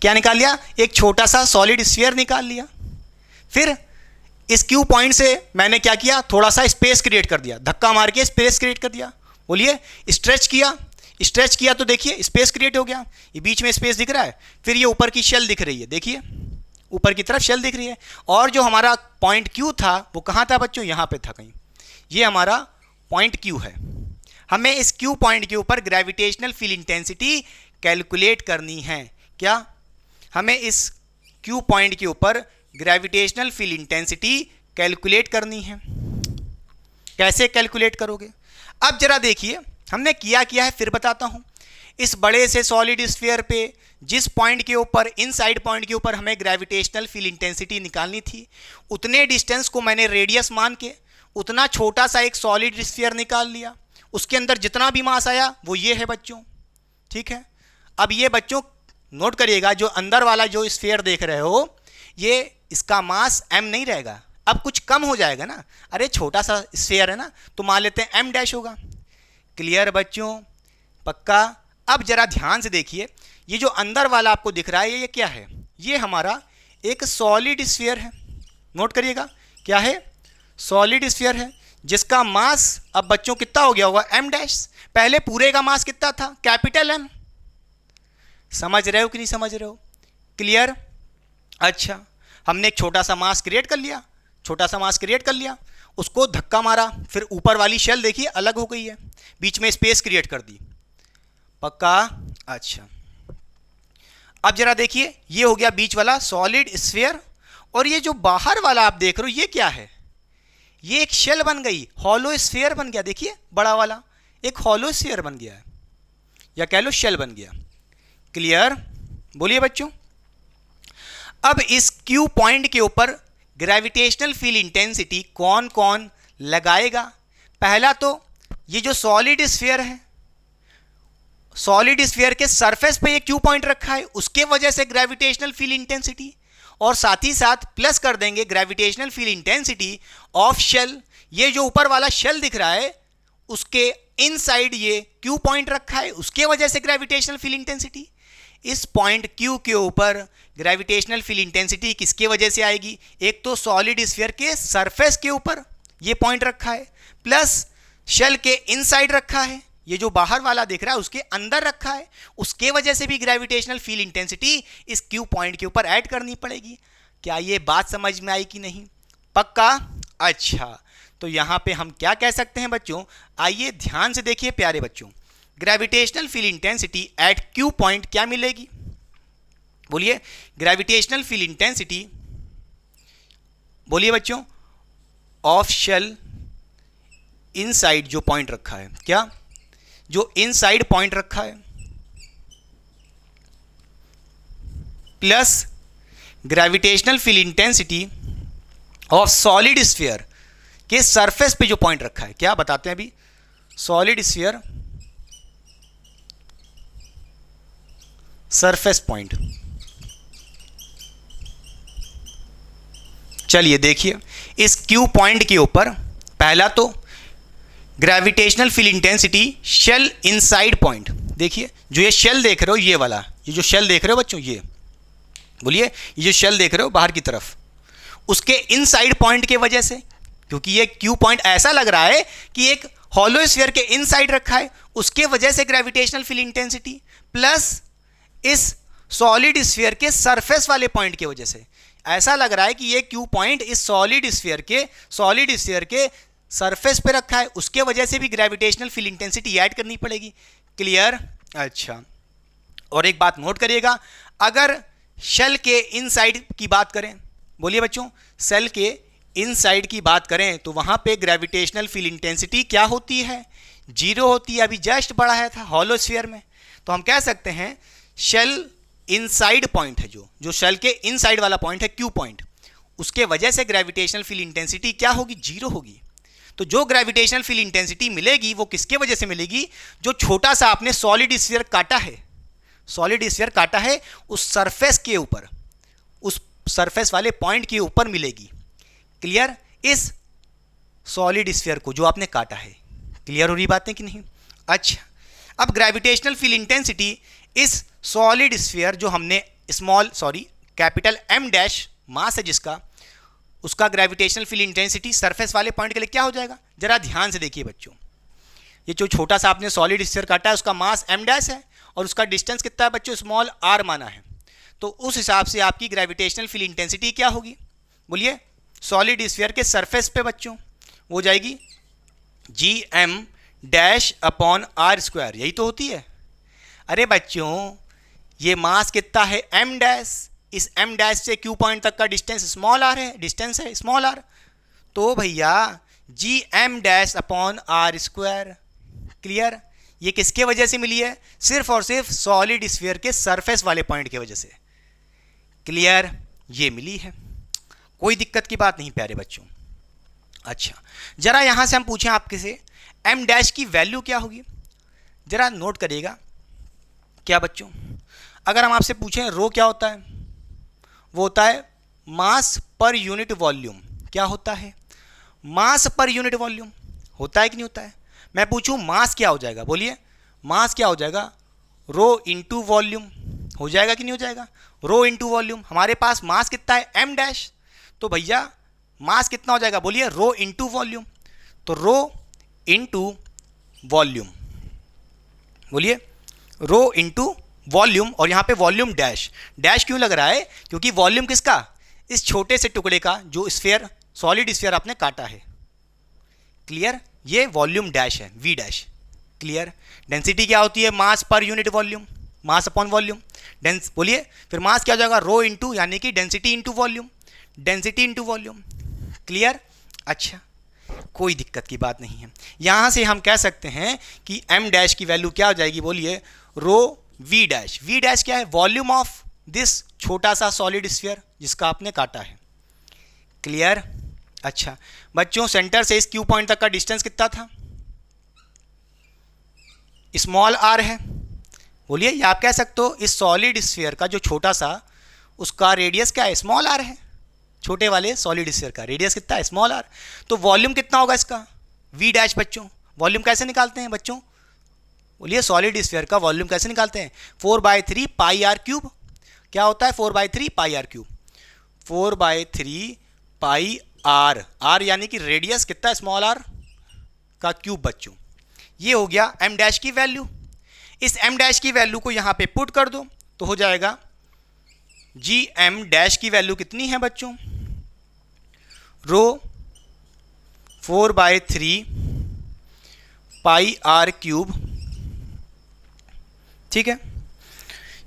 क्या निकाल लिया? एक छोटा सा सॉलिड स्फीयर निकाल लिया। फिर इस क्यू पॉइंट से मैंने क्या किया, थोड़ा सा स्पेस क्रिएट कर दिया, धक्का मार के स्पेस क्रिएट कर दिया। बोलिए, स्ट्रेच किया, स्ट्रेच किया तो देखिए स्पेस क्रिएट हो गया, ये बीच में स्पेस दिख रहा है। फिर ये ऊपर की शेल दिख रही है, देखिए ऊपर की तरफ शेल दिख रही है। और जो हमारा पॉइंट क्यू था वो कहाँ था बच्चों? यहाँ पे था कहीं। ये हमारा पॉइंट क्यू है। हमें इस क्यू पॉइंट के ऊपर ग्रेविटेशनल फील्ड इंटेंसिटी कैलकुलेट करनी है। क्या? हमें इस क्यू पॉइंट के ऊपर ग्रेविटेशनल फील्ड इंटेंसिटी कैलकुलेट करनी है। कैसे कैलकुलेट करोगे? अब जरा देखिए हमने किया है, फिर बताता हूं। इस बड़े से सॉलिड स्फीयर पे जिस पॉइंट के ऊपर, इनसाइड पॉइंट के ऊपर हमें ग्रेविटेशनल फील्ड इंटेंसिटी निकालनी थी, उतने डिस्टेंस को मैंने रेडियस मान के उतना छोटा सा एक सॉलिड स्फीयर निकाल लिया। उसके अंदर जितना भी मास आया वो ये है बच्चों, ठीक है। अब ये बच्चों नोट करिएगा, जो अंदर वाला जो स्फीयर देख रहे हो, ये इसका मास m नहीं रहेगा, अब कुछ कम हो जाएगा ना। अरे छोटा सा स्फीयर है ना, तो मान लेते हैं m डैश होगा। क्लियर बच्चों? पक्का? अब जरा ध्यान से देखिए, ये जो अंदर वाला आपको दिख रहा है, ये क्या है? ये हमारा एक सॉलिड स्फीयर है। नोट करिएगा, क्या है? सॉलिड स्फीयर है, जिसका मास अब बच्चों कितना हो गया होगा? m dash. पहले पूरे का मास कितना था? Capital M। समझ रहे हो कि नहीं समझ रहे हो? क्लियर? अच्छा, हमने एक छोटा सा मास क्रिएट कर लिया, छोटा सा मास क्रिएट कर लिया, उसको धक्का मारा, फिर ऊपर वाली शेल देखिए अलग हो गई है, बीच में स्पेस क्रिएट कर दी। पक्का? अच्छा, अब जरा देखिए, ये हो गया बीच वाला सॉलिड स्फीयर, और ये जो बाहर वाला आप देख रहे हो, ये क्या है? ये एक शेल बन गई, हॉलो स्फीयर बन गया। देखिए बड़ा वाला एक हॉलो स्फीयर बन गया है, या कह लो शेल बन गया। क्लियर? बोलिए बच्चों। अब इस क्यू पॉइंट के ऊपर ग्रेविटेशनल फील्ड इंटेंसिटी कौन कौन लगाएगा? पहला तो ये जो सॉलिड स्फीयर है, सॉलिड स्फीयर के सरफेस पे ये क्यू पॉइंट रखा है, उसके वजह से ग्रेविटेशनल फील्ड इंटेंसिटी, और साथ ही साथ प्लस कर देंगे gravitational field intensity of shell. ये जो ऊपर वाला शेल दिख रहा है, उसके इनसाइड ये क्यू पॉइंट रखा है, उसके वजह से ग्रेविटेशनल फील्ड इंटेंसिटी। इस पॉइंट Q के ऊपर ग्रेविटेशनल फील्ड इंटेंसिटी किसके वजह से आएगी? एक तो सॉलिड स्फीयर के सरफेस के ऊपर ये पॉइंट रखा है, प्लस शेल के इनसाइड रखा है, ये जो बाहर वाला दिख रहा है उसके अंदर रखा है, उसके वजह से भी ग्रेविटेशनल फील्ड इंटेंसिटी इस Q पॉइंट के ऊपर ऐड करनी पड़ेगी। क्या ये बात समझ में आई कि नहीं? पक्का? अच्छा, तो यहाँ पे हम क्या कह सकते हैं बच्चों? आइए ध्यान से देखिए प्यारे बच्चों, gravitational field intensity at Q point क्या मिलेगी? बोलिए, ग्रेविटेशनल फील्ड इंटेंसिटी, बोलिए बच्चों, ऑफ शेल इनसाइड जो पॉइंट रखा है, क्या जो इनसाइड पॉइंट रखा है, plus gravitational field intensity of solid sphere के सरफेस पे जो पॉइंट रखा है, क्या बताते हैं अभी? Solid sphere surface point. चलिए देखिए, इस Q पॉइंट के ऊपर पहला तो gravitational field intensity shell inside point, देखिए जो ये शेल देख रहे हो, ये वाला, ये जो शेल देख रहे हो बच्चों, ये बोलिए, ये जो शेल देख रहे हो बाहर की तरफ, उसके इनसाइड पॉइंट के वजह से, क्योंकि ये Q पॉइंट ऐसा लग रहा है कि एक हॉलो स्फीयर के इनसाइड रखा है, उसके वजह से ग्रेविटेशनल फील्ड इंटेंसिटी, प्लस इस सॉलिड स्फीयर के सरफेस वाले पॉइंट की वजह से ऐसा लग रहा है कि ये Q पॉइंट इस सॉलिड स्फीयर के सरफेस पे रखा है, उसके वजह से भी ग्रेविटेशनल फील्ड इंटेंसिटी ऐड करनी पड़ेगी। क्लियर? अच्छा, और एक बात नोट करिएगा, अगर शेल के इनसाइड की बात करें, बोलिए बच्चों, शेल के इनसाइड की बात करें तो वहां पे ग्रेविटेशनल फील्ड इंटेंसिटी क्या होती है? 0 होती है। अभी जस्ट बढ़ाया था हॉलो स्फीयर में, तो हम कह सकते हैं शेल इनसाइड पॉइंट है, जो शेल के इनसाइड वाला पॉइंट है Q पॉइंट, उसके वजह से ग्रेविटेशनल फील्ड इंटेंसिटी क्या होगी? 0 होगी। तो जो ग्रेविटेशनल फील्ड इंटेंसिटी मिलेगी वो किसके वजह से मिलेगी? जो छोटा सा आपने सॉलिड स्फीयर काटा है, सॉलिड स्फीयर काटा है, उस सरफेस के ऊपर, उस सरफेस वाले पॉइंट के ऊपर मिलेगी। क्लियर? इस सॉलिड स्फीयर को जो आपने काटा है। क्लियर हो रही बातें कि नहीं? अच्छा, अब ग्रेविटेशनल फील्ड इंटेंसिटी इस सॉलिड स्फीयर जो हमने कैपिटल M डैश मास है जिसका, उसका ग्रेविटेशनल फील्ड इंटेंसिटी सरफेस वाले पॉइंट के लिए क्या हो जाएगा? जरा ध्यान से देखिए बच्चों, ये जो छोटा सा आपने सॉलिड स्फीयर काटा है उसका मास M डैश है और उसका डिस्टेंस कितना है बच्चों? स्मॉल r माना है। तो उस हिसाब से आपकी ग्रेविटेशनल फील्ड इंटेंसिटी क्या होगी? बोलिए, सॉलिड स्फीयर के सरफेस पे बच्चों वो जाएगी Gm डैश अपॉन r², यही तो होती है। अरे बच्चों, ये मास कितना है? M डैश, इस M डैश से Q पॉइंट तक का डिस्टेंस स्मॉल r है, डिस्टेंस है स्मॉल r, तो भैया Gm dash upon r²। Clear? ये किसके वजह से मिली है? सिर्फ और सिर्फ सॉलिड स्फीयर के सरफेस वाले पॉइंट की वजह से। क्लियर? ये मिली है, कोई दिक्कत की बात नहीं प्यारे बच्चों। अच्छा, जरा यहां से हम पूछें आपके से M डैश की वैल्यू क्या होगी? जरा नोट करिएगा। क्या बच्चों, अगर हम आपसे पूछें रो क्या होता है? वो होता है मास पर यूनिट वॉल्यूम। क्या होता है? मास पर यूनिट वॉल्यूम। होता है कि नहीं होता है? मैं पूछूं मास क्या हो जाएगा? बोलिए, मास क्या हो जाएगा? रो इंटू वॉल्यूम हो जाएगा कि नहीं हो जाएगा? Rho into volume. हमारे पास मास कितना है? M डैश, तो भैया मास कितना हो जाएगा? बोलिए, रो इंटू वॉल्यूम। तो रो इंटू वॉल्यूम, बोलिए रो इंटू वॉल्यूम, और यहाँ पे वॉल्यूम डैश। डैश क्यों लग रहा है? क्योंकि वॉल्यूम किसका? इस छोटे से टुकड़े का जो स्फीयर, सॉलिड स्फीयर आपने काटा है। क्लियर? ये वॉल्यूम डैश है, V डैश। क्लियर? डेंसिटी क्या होती है? मास पर unit volume, mass upon volume. बोलिए फिर मास क्या हो जाएगा? रो इंटू, यानी कि density into volume, density into volume. Clear? अच्छा, कोई दिक्कत की बात नहीं है। यहां से हम कह सकते हैं कि M डैश की वैल्यू क्या हो जाएगी? बोलिए, रो V डैश। V डैश क्या है? वॉल्यूम ऑफ दिस छोटा सा सॉलिड स्फीयर जिसका आपने काटा है। क्लियर? अच्छा बच्चों, सेंटर से इस Q पॉइंट तक का डिस्टेंस कितना था? स्मॉल r है। बोलिए, या आप कह सकते हो इस सॉलिड स्फीयर का जो छोटा सा, उसका रेडियस क्या है? स्मॉल r है। छोटे वाले सॉलिड स्फीयर का रेडियस कितना है? Small r। तो वॉल्यूम कितना होगा इसका? V dash. बच्चों, वॉल्यूम कैसे निकालते हैं बच्चों? बोलिए सॉलिड स्फीयर का वॉल्यूम कैसे निकालते हैं? 4/3 पाई आर क्यूब। क्या होता है 4/3 pi R cube? 4/3 pi R, R यानी कि रेडियस कितना, स्मॉल आर का क्यूब बच्चों। ये हो गया एम डैश की वैल्यू। इस एम डैश की वैल्यू को यहां पे पुट कर दो तो हो जाएगा जी एम डैश की वैल्यू कितनी है बच्चों? रो 4/3 पाई आर क्यूब। ठीक है,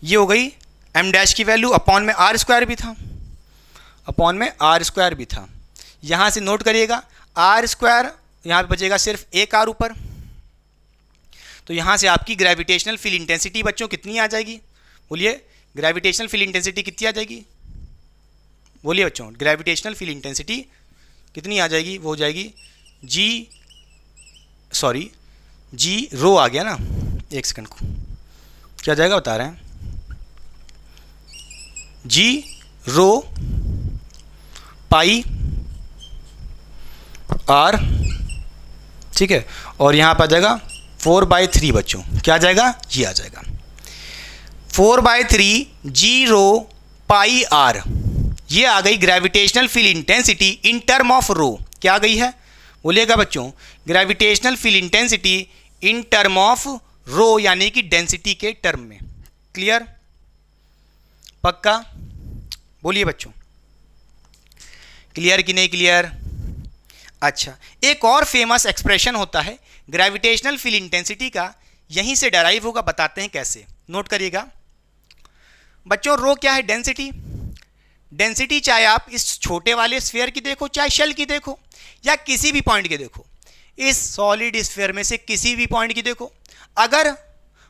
ये हो गई एम डैश की वैल्यू। अपॉन में आर स्क्वायर भी था, अपॉन में आर स्क्वायर भी था। यहां से नोट करिएगा आर स्क्वायर, यहां पे बचेगा सिर्फ एक आर ऊपर। तो यहां से आपकी ग्रेविटेशनल फील्ड इंटेंसिटी बच्चों कितनी आ जाएगी? बोलिए ग्रेविटेशनल फील्ड इंटेंसिटी कितनी आ जाएगी? बोलिए बच्चों ग्रेविटेशनल फील्ड इंटेंसिटी कितनी आ जाएगी? वो हो जाएगी जी रो आ गया ना, एक सेकंड को क्या जाएगा बता रहे हैं, जी रो पाई आर। ठीक है, और यहां पर आ जाएगा 4/3 बच्चों। क्या आ जाएगा? ये आ जाएगा 4/3 जी रो पाई आर। ये आ गई gravitational field intensity in term of rho. क्या आ गई है? बोलिएगा बच्चों gravitational field intensity in term of rho यानी कि डेंसिटी के टर्म में। क्लियर? पक्का? बोलिए बच्चों क्लियर कि नहीं क्लियर? अच्छा, एक और फेमस एक्सप्रेशन होता है ग्रेविटेशनल फील्ड इंटेंसिटी का, यहीं से डराइव होगा, बताते हैं कैसे। नोट करिएगा बच्चों, रो क्या है? डेंसिटी। डेंसिटी चाहे आप इस छोटे वाले स्फीयर की देखो, चाहे शेल की देखो, या किसी भी पॉइंट की देखो, इस सॉलिड स्फीयर में से किसी भी पॉइंट की देखो, अगर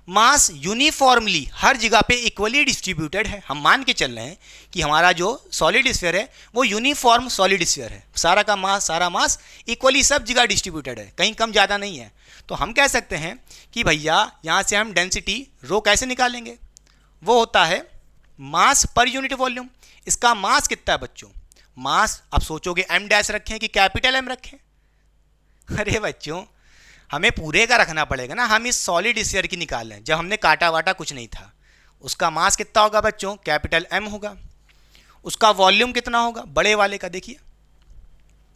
मास यूनिफॉर्मली हर जगह पे इक्वली डिस्ट्रीब्यूटेड है, हम मान के चल रहे हैं कि हमारा जो सॉलिड स्फीयर है वो यूनिफॉर्म सॉलिड स्फीयर है, सारा मास इक्वली सब जगह डिस्ट्रीब्यूटेड है, कहीं कम ज़्यादा नहीं है, तो हम कह सकते हैं कि भैया यहाँ से हम डेंसिटी रो कैसे निकालेंगे? वो होता है मास पर यूनिट वॉल्यूम। इसका मास कितना है बच्चों? मास आप सोचोगे एम डैश रखें कि कैपिटल एम रखें? अरे बच्चों हमें पूरे का रखना पड़ेगा ना, हम इस सॉलिड स्फीयर की निकाल लें, जब हमने काटा वाटा कुछ नहीं था। उसका मास कितना होगा बच्चों? कैपिटल एम होगा। उसका वॉल्यूम कितना होगा? बड़े वाले का देखिए,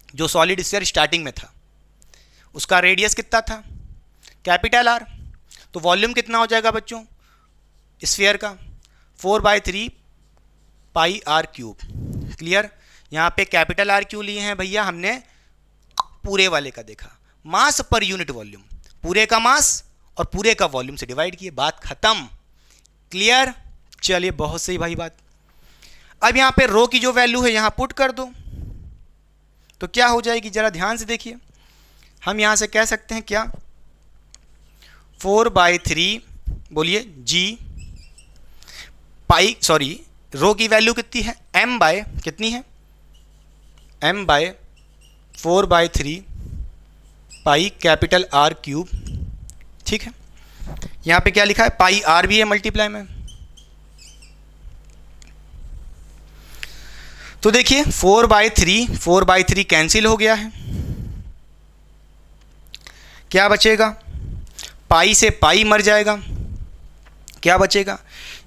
जो सॉलिड स्फीयर स्टार्टिंग में था उसका रेडियस कितना था? Capital R. तो वॉल्यूम कितना हो जाएगा बच्चों स्फीयर का? 4/3 पाई आर क्यूब। क्लियर? यहाँ पे कैपिटल आर क्यों लिए हैं भैया? हमने पूरे वाले का देखा, मास पर यूनिट वॉल्यूम, पूरे का मास और पूरे का वॉल्यूम से डिवाइड किए, बात खत्म। क्लियर? चलिए बहुत सही भाई बात। अब यहां पे रो की जो वैल्यू है यहां पुट कर दो तो क्या हो जाएगी, जरा ध्यान से देखिए। हम यहां से कह सकते हैं क्या? 4/3 बोलिए जी पाई, सॉरी रो की वैल्यू कितनी है? m बाय कितनी है? m by 4/3 pi capital R cube. ठीक है, यहां पे क्या लिखा है? पाई आर भी है मल्टीप्लाई में। तो देखिए 4/3 कैंसिल हो गया है, क्या बचेगा? पाई से पाई मर जाएगा, क्या बचेगा?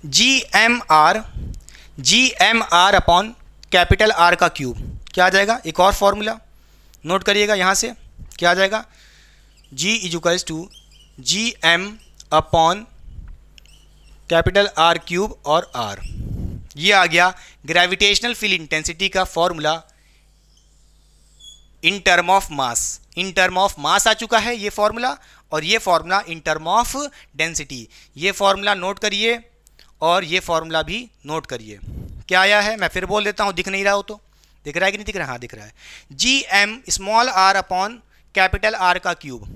G M R upon capital R का क्यूब। क्या आ जाएगा? एक और फॉर्मूला नोट करिएगा, यहां से क्या आ जाएगा? G equals to G M upon capital R cube और आर। ये आ गया ग्रेविटेशनल फील्ड इंटेंसिटी का formula in term of mass. In term of mass आ चुका है ये फॉर्मूला, और ये formula in term of density. ये फॉर्मूला नोट करिए और ये फॉर्मूला भी नोट करिए। क्या आया है मैं फिर बोल देता हूं, दिख नहीं रहा हो तो? दिख रहा है कि नहीं दिख रहा? हाँ दिख रहा है। G M small R upon capital R का क्यूब।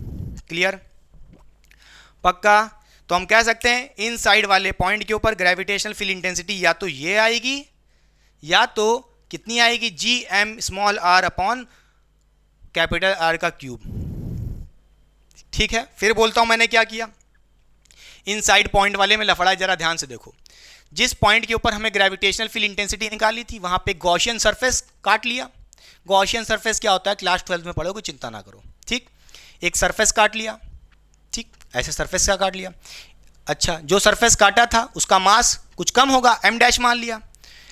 क्लियर? पक्का? तो हम कह सकते हैं इन साइड वाले पॉइंट के ऊपर ग्रेविटेशनल फील्ड इंटेंसिटी या तो ये आएगी या तो कितनी आएगी? G M small R upon capital R का क्यूब। ठीक है, फिर बोलता हूं मैंने क्या किया। इन साइड पॉइंट वाले में लफड़ा, जरा ध्यान से देखो। जिस पॉइंट के ऊपर हमें ग्रेविटेशनल फील्ड इंटेंसिटी निकाली थी वहां पे गॉसियन सरफेस काट लिया। गॉसियन सरफेस क्या होता है? क्लास 12 में पढ़ोगे, चिंता ना करो। ठीक, एक सरफेस काट लिया। ठीक, ऐसे सरफेस का काट लिया। अच्छा, जो सरफेस काटा था उसका मास कुछ कम होगा, m डैश मान लिया।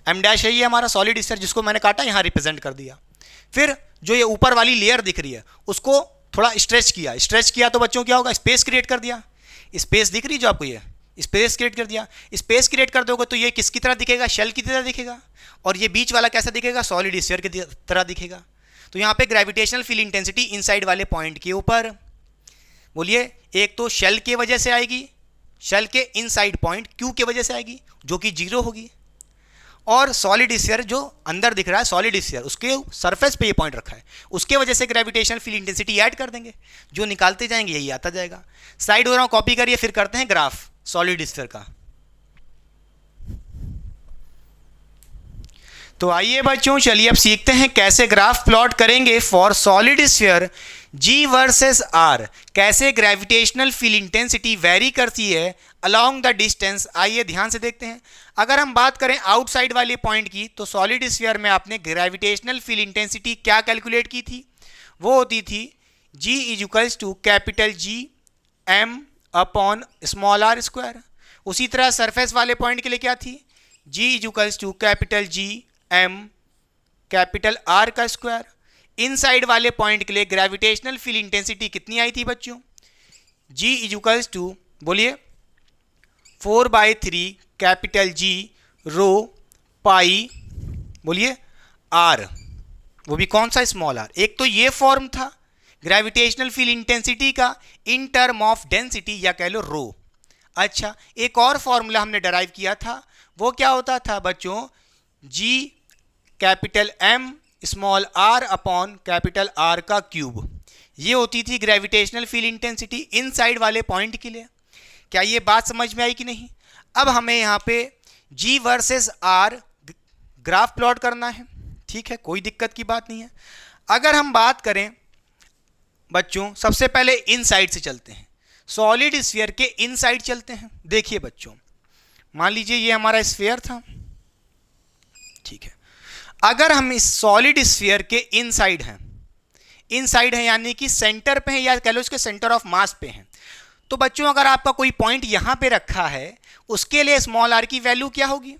m डैश है ये हमारा सॉलिड स्फीयर जिसको मैंने काटा, यहाँ रिप्रेजेंट कर दिया। फिर जो ये ऊपर वाली लेयर दिख रही है उसको थोड़ा स्ट्रेच किया। स्ट्रेच किया तो बच्चों क्या होगा, स्पेस क्रिएट कर दिया। स्पेस दिख रही है जो आपको, ये स्पेस क्रिएट कर दिया। स्पेस क्रिएट कर दोगे तो ये किसकी तरह दिखेगा, शेल की तरह दिखेगा। और ये बीच वाला कैसा दिखेगा, सॉलिड स्फीयर की तरह दिखेगा। तो यहाँ पे ग्रेविटेशनल फील्ड इंटेंसिटी इनसाइड वाले पॉइंट के ऊपर, बोलिए, एक तो शेल की वजह से आएगी, शेल के इनसाइड पॉइंट क्यू की वजह से आएगी जो कि 0 होगी। और सॉलिड स्फीयर जो अंदर दिख रहा है, सॉलिड स्फीयर उसके सरफेस पे ये पॉइंट रखा है, उसके वजह से ग्रेविटेशनल फील्ड इंटेंसिटी ऐड कर देंगे। जो निकालते जाएंगे यही आता जाएगा। स्लाइड हो रहा हूँ, कॉपी करिए, फिर करते हैं ग्राफ सॉलिड स्फीयर का। तो आइए बच्चों, चलिए अब सीखते हैं कैसे ग्राफ प्लॉट करेंगे for solid sphere G versus R। कैसे ग्रेविटेशनल फील्ड इंटेंसिटी वेरी करती है अलोंग द डिस्टेंस। आइए ध्यान से देखते हैं। अगर हम बात करें आउटसाइड वाले पॉइंट की, तो सॉलिड स्फीयर में आपने ग्रेविटेशनल फील्ड इंटेंसिटी क्या कैलकुलेट की थी, वो होती थी G equals to capital G m upon small r square. उसी तरह सरफेस वाले पॉइंट के लिए क्या थी, G equals to capital G m capital R का स्क्वायर। इनसाइड वाले पॉइंट के लिए ग्रेविटेशनल फील्ड इंटेंसिटी कितनी आई थी बच्चों, G इक्वल्स टू, बोलिए, 4/3 कैपिटल G रो पाई, बोलिए, R, वो भी कौन सा, स्मॉल r। एक तो ये फॉर्म था ग्रेविटेशनल फील्ड इंटेंसिटी का इन टर्म ऑफ डेंसिटी, या कह लो रो। अच्छा, एक और फॉर्मूला हमने डराइव किया था, वो क्या होता था बच्चों, G capital M small r upon capital R का क्यूब। ये होती थी ग्रेविटेशनल फील्ड इंटेंसिटी इनसाइड वाले पॉइंट के लिए। क्या ये बात समझ में आई कि नहीं। अब हमें यहाँ पे G versus R graph plot करना है, ठीक है, कोई दिक्कत की बात नहीं है। अगर हम बात करें बच्चों, सबसे पहले इनसाइड से चलते हैं, सॉलिड स्फीयर के इनसाइड चलते हैं। देखिए बच्चों, मान लीजिए ये हमारा स्फीयर था, ठीक है। अगर हम इस सॉलिड स्फीयर के इनसाइड हैं, इनसाइड है यानी कि सेंटर पे है, या कह लो इसके सेंटर ऑफ मास पे हैं, तो बच्चों अगर आपका कोई पॉइंट यहां पे रखा है, उसके लिए स्मॉल r की वैल्यू क्या होगी,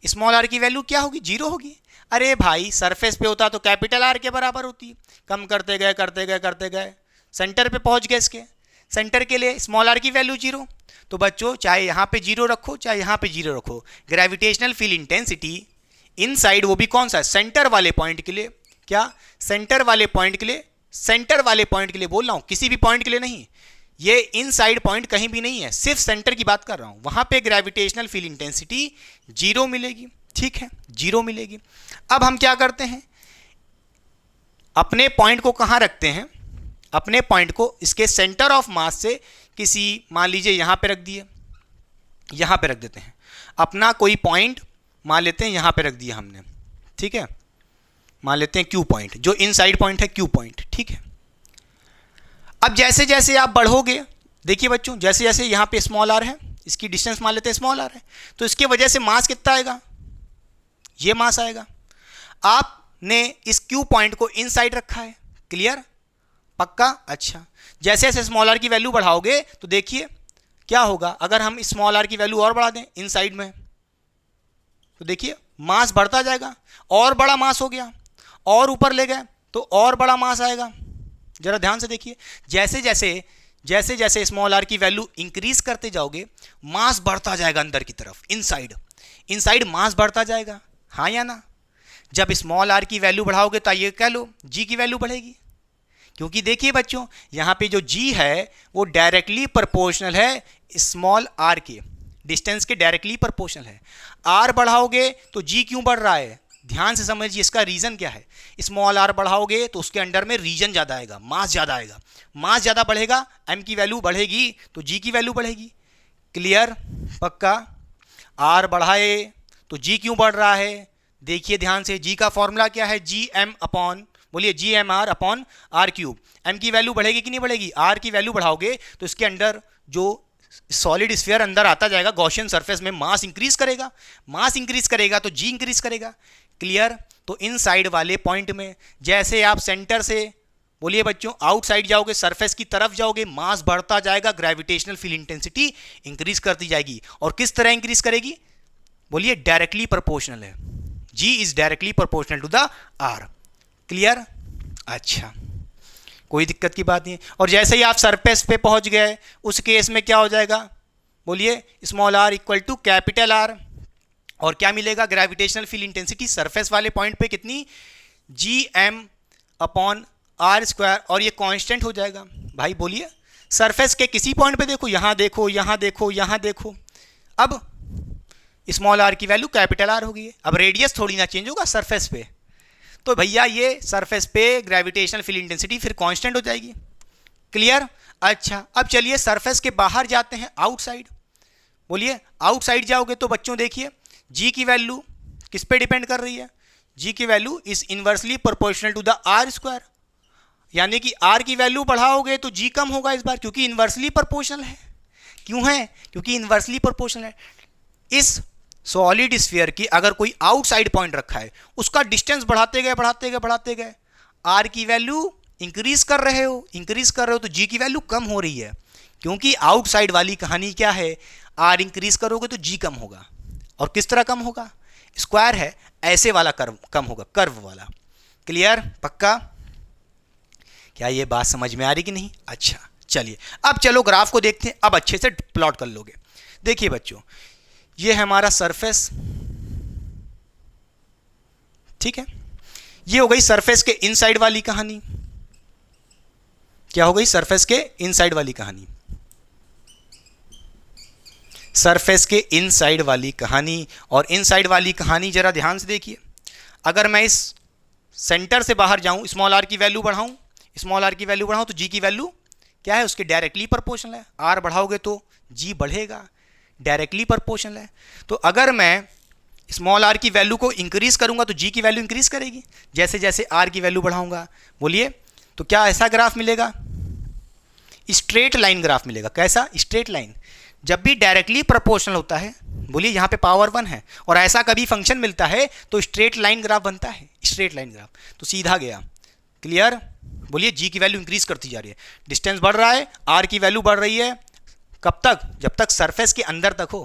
स्मॉल r की वैल्यू क्या होगी, 0 होगी। अरे भाई, सरफेस पे होता तो कैपिटल R के बराबर होती। कम करते गए करते गए करते गए, सेंटर पे पहुंच गए, इसके सेंटर के लिए स्मॉल r की वैल्यू 0। तो बच्चों चाहे यहाँ पे 0 रखो चाहे यहाँ पे 0 रखो, ग्रेविटेशनल फील्ड इंटेंसिटी इनसाइड, वो भी कौन सा, सेंटर वाले पॉइंट के लिए, क्या, सेंटर वाले पॉइंट के लिए, सेंटर वाले पॉइंट के लिए बोल रहा हूँ, किसी भी पॉइंट के लिए नहीं। ये इनसाइड पॉइंट कहीं भी नहीं है, सिर्फ सेंटर की बात कर रहा हूँ। वहाँ पे ग्रेविटेशनल फील्ड इंटेंसिटी 0 मिलेगी, ठीक है, 0 मिलेगी। अब हम क्या करते हैं, अपने पॉइंट को कहाँ रखते हैं, अपने पॉइंट को इसके सेंटर ऑफ मास से किसी, मान लीजिए यहाँ पे रख दिए, यहाँ पे रख देते हैं। अपना कोई पॉइंट मान लेते हैं, यहाँ पे रख दिया हमने, ठीक है, मान लेते हैं क्यू पॉइंट, जो इनसाइड पॉइंट है क्यू पॉइंट, ठीक है। अब जैसे जैसे आप बढ़ोगे, देखिए बच्चों, जैसे जैसे यहाँ पे स्मॉल r है, इसकी डिस्टेंस मान लेते हैं स्मॉल r है, तो इसकी वजह से मास कितना आएगा, ये मास आएगा। आपने इस क्यू पॉइंट को इनसाइड रखा है, क्लियर, पक्का। अच्छा, जैसे जैसे स्मॉल r की वैल्यू बढ़ाओगे तो देखिए क्या होगा। अगर हम स्मॉल r की वैल्यू और बढ़ा दें इनसाइड में, तो देखिए मास बढ़ता जाएगा, और बड़ा मास हो गया, और ऊपर ले गए तो और बड़ा मास आएगा। जरा ध्यान से देखिए, जैसे जैसे स्मॉल r की वैल्यू इंक्रीज करते जाओगे, मास बढ़ता जाएगा अंदर की तरफ, इनसाइड मास बढ़ता जाएगा, हाँ या ना। जब स्मॉल r की वैल्यू बढ़ाओगे तो ये कह लो g की वैल्यू बढ़ेगी, क्योंकि देखिए बच्चों, यहाँ पे जो g है वो डायरेक्टली प्रोपोर्शनल है स्मॉल r के, डिस्टेंस के डायरेक्टली प्रोपोर्शनल है। r बढ़ाओगे तो g क्यों बढ़ रहा है, ध्यान से समझिए, इसका रीजन क्या है। स्मॉल r बढ़ाओगे तो उसके अंडर में रीजन ज़्यादा आएगा, मास ज़्यादा आएगा, मास ज़्यादा बढ़ेगा, m की वैल्यू बढ़ेगी तो g की वैल्यू बढ़ेगी, क्लियर, पक्का। r बढ़ाए तो g क्यों बढ़ रहा है, देखिए ध्यान से, g का फॉर्मूला क्या है, जी एम अपॉन, बोलिए G M R upon R cube. m की वैल्यू बढ़ेगी कि नहीं बढ़ेगी, r की वैल्यू बढ़ाओगे तो इसके अंडर जो सॉलिड स्फीयर अंदर आता जाएगा गॉसियन सरफेस में, मास इंक्रीज करेगा, मास इंक्रीज करेगा तो जी इंक्रीज करेगा, क्लियर। तो इनसाइड वाले पॉइंट में जैसे आप सेंटर से, बोलिए बच्चों, आउटसाइड जाओगे, सरफेस की तरफ जाओगे, मास बढ़ता जाएगा, ग्रेविटेशनल फील्ड इंटेंसिटी इंक्रीज करती जाएगी। और किस तरह इंक्रीज करेगी? बोलिए डायरेक्टली प्रोपोर्शनल है, G is directly proportional to the R। Clear? अच्छा, कोई दिक्कत की बात नहीं है। और जैसे ही आप सरफेस पे पहुंच गए, उस केस में क्या हो जाएगा? बोलिए small r equal to capital R, और क्या मिलेगा? ग्रेविटेशनल फील्ड इंटेंसिटी सरफेस वाले पॉइंट पे कितनी? Gm/r², और ये कांस्टेंट हो जाएगा। भाई बोलिए, सरफेस के किसी पॉइंट पे देखो, यहां देखो, यहां देखो, यहां देखो, अब स्मॉल r की वैल्यू कैपिटल R हो गई है। अब रेडियस थोड़ी ना चेंज होगा सरफेस पे, तो भैया ये सरफेस पे ग्रेविटेशनल फील्ड इंटेंसिटी फिर कांस्टेंट हो जाएगी। क्लियर? अच्छा, अब चलिए सरफेस के बाहर जाते हैं, आउटसाइड। बोलिए आउटसाइड जाओगे तो बच्चों देखिए, G की वैल्यू किस पे डिपेंड कर रही है? G की वैल्यू is inversely proportional to the R², यानी कि R की वैल्यू बढ़ाओगे तो G कम होगा इस बार, क्योंकि इनवर्सली प्रोपोर्शनल है। क्यों है? क्योंकि इनवर्सली प्रोपोर्शनल है। इस सॉलिड स्फीयर की अगर कोई आउटसाइड पॉइंट रखा है, उसका डिस्टेंस बढ़ाते गए बढ़ाते गए बढ़ाते गए, R की वैल्यू इंक्रीज कर रहे हो, इंक्रीज कर रहे हो, तो G की वैल्यू कम हो रही है, क्योंकि आउटसाइड वाली कहानी क्या है? R इंक्रीज करोगे तो G कम होगा। और किस तरह कम होगा? स्क्वायर है, ऐसे वाला कर्व कम होगा, कर्व वाला। क्लियर? पक्का? क्या ये बात समझ में आ रही कि नहीं? अच्छा चलिए, अब चलो ग्राफ को देखते हैं, अब अच्छे से प्लॉट कर लोगे। देखिए बच्चों, ये है हमारा सरफेस, ठीक है, ये हो गई सरफेस के इनसाइड वाली कहानी। क्या हो गई? सरफेस के इनसाइड वाली कहानी, सरफेस के इनसाइड वाली कहानी। और इनसाइड वाली कहानी जरा ध्यान से देखिए, अगर मैं इस सेंटर से बाहर जाऊं, स्मॉल r की वैल्यू बढ़ाऊं, स्मॉल r की वैल्यू बढ़ाऊं, तो G की वैल्यू क्या है? उसके डायरेक्टली प्रोपोर्शनल है। R बढ़ाओगे तो G बढ़ेगा, डायरेक्टली प्रोपोर्शनल है। तो अगर मैं स्मॉल r की वैल्यू को इंक्रीज करूंगा तो G की वैल्यू इंक्रीज करेगी, जैसे जैसे R की वैल्यू बढ़ाऊंगा। बोलिए, तो क्या ऐसा ग्राफ मिलेगा? स्ट्रेट लाइन ग्राफ मिलेगा। कैसा? Straight line. जब भी डायरेक्टली प्रोपोर्शनल होता है, बोलिए यहाँ पे पावर 1 है, और ऐसा कभी फंक्शन मिलता है तो स्ट्रेट लाइन ग्राफ बनता है, स्ट्रेट लाइन ग्राफ, तो सीधा गया। क्लियर? बोलिए G की वैल्यू इंक्रीज करती जा रही है, डिस्टेंस बढ़ रहा है, R की वैल्यू बढ़ रही है। कब तक? जब तक सरफेस के अंदर तक हो।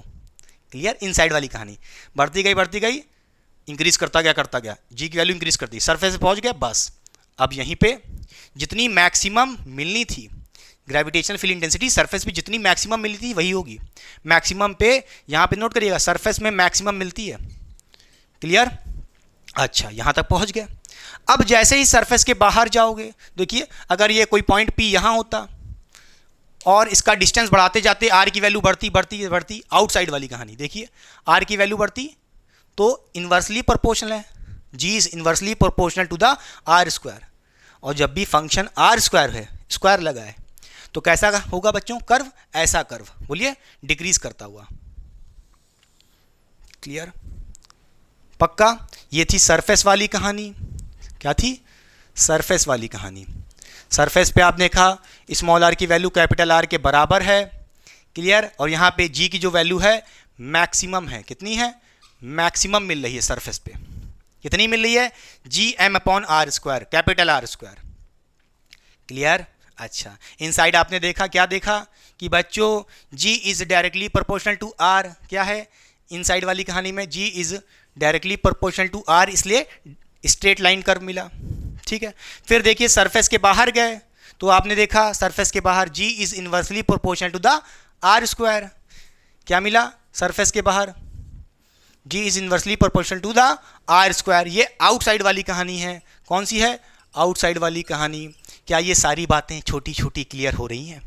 क्लियर? इनसाइड वाली कहानी, बढ़ती गई, इंक्रीज करता गया, G की वैल्यू इंक्रीज करती, सरफेस पे पहुंच गया, बस। अब यहीं पे जितनी मैक्सिमम मिलनी थी ग्रेविटेशनल फील्ड इंटेंसिटी, सरफेस पे जितनी मैक्सिमम मिली थी वही होगी। मैक्सिमम पे यहाँ पे नोट करिएगा, सरफेस में मैक्सिमम मिलती है। क्लियर? अच्छा, यहाँ तक पहुँच गया। अब जैसे ही सरफेस के बाहर जाओगे, देखिए अगर ये कोई पॉइंट P यहाँ होता और इसका डिस्टेंस बढ़ाते जाते R की वैल्यू बढ़ती, आउटसाइड वाली कहानी देखिए, R की वैल्यू बढ़ती तो इन्वर्सली प्रोपोर्शनल है, G is inversely proportional to the R²। और जब भी फंक्शन R² है, स्क्वायर लगा है, तो कैसा होगा बच्चों? कर्व, ऐसा कर्व। बोलिए डिक्रीज करता हुआ। क्लियर? पक्का? ये थी सरफेस वाली कहानी। क्या थी? सरफेस वाली कहानी। सरफेस पे आपने देखा स्मॉल r की वैल्यू कैपिटल R के बराबर है। क्लियर? और यहाँ पे G की जो वैल्यू है मैक्सिमम है। कितनी है? मैक्सिमम मिल रही है सरफेस पे। कितनी मिल रही है? Gm/r², capital R²। क्लियर? अच्छा, इनसाइड आपने देखा, क्या देखा कि बच्चों G is directly proportional to R। क्या है इनसाइड वाली कहानी में? G is directly proportional to R, इसलिए स्ट्रेट लाइन कर्व मिला। ठीक है, फिर देखिए सरफेस के बाहर गए तो आपने देखा सरफेस के बाहर G is inversely proportional to the R²। क्या मिला सरफेस के बाहर? G is inversely proportional to the R²। ये आउटसाइड वाली कहानी है। कौन सी है? आउटसाइड वाली कहानी। क्या ये सारी बातें छोटी छोटी क्लियर हो रही हैं?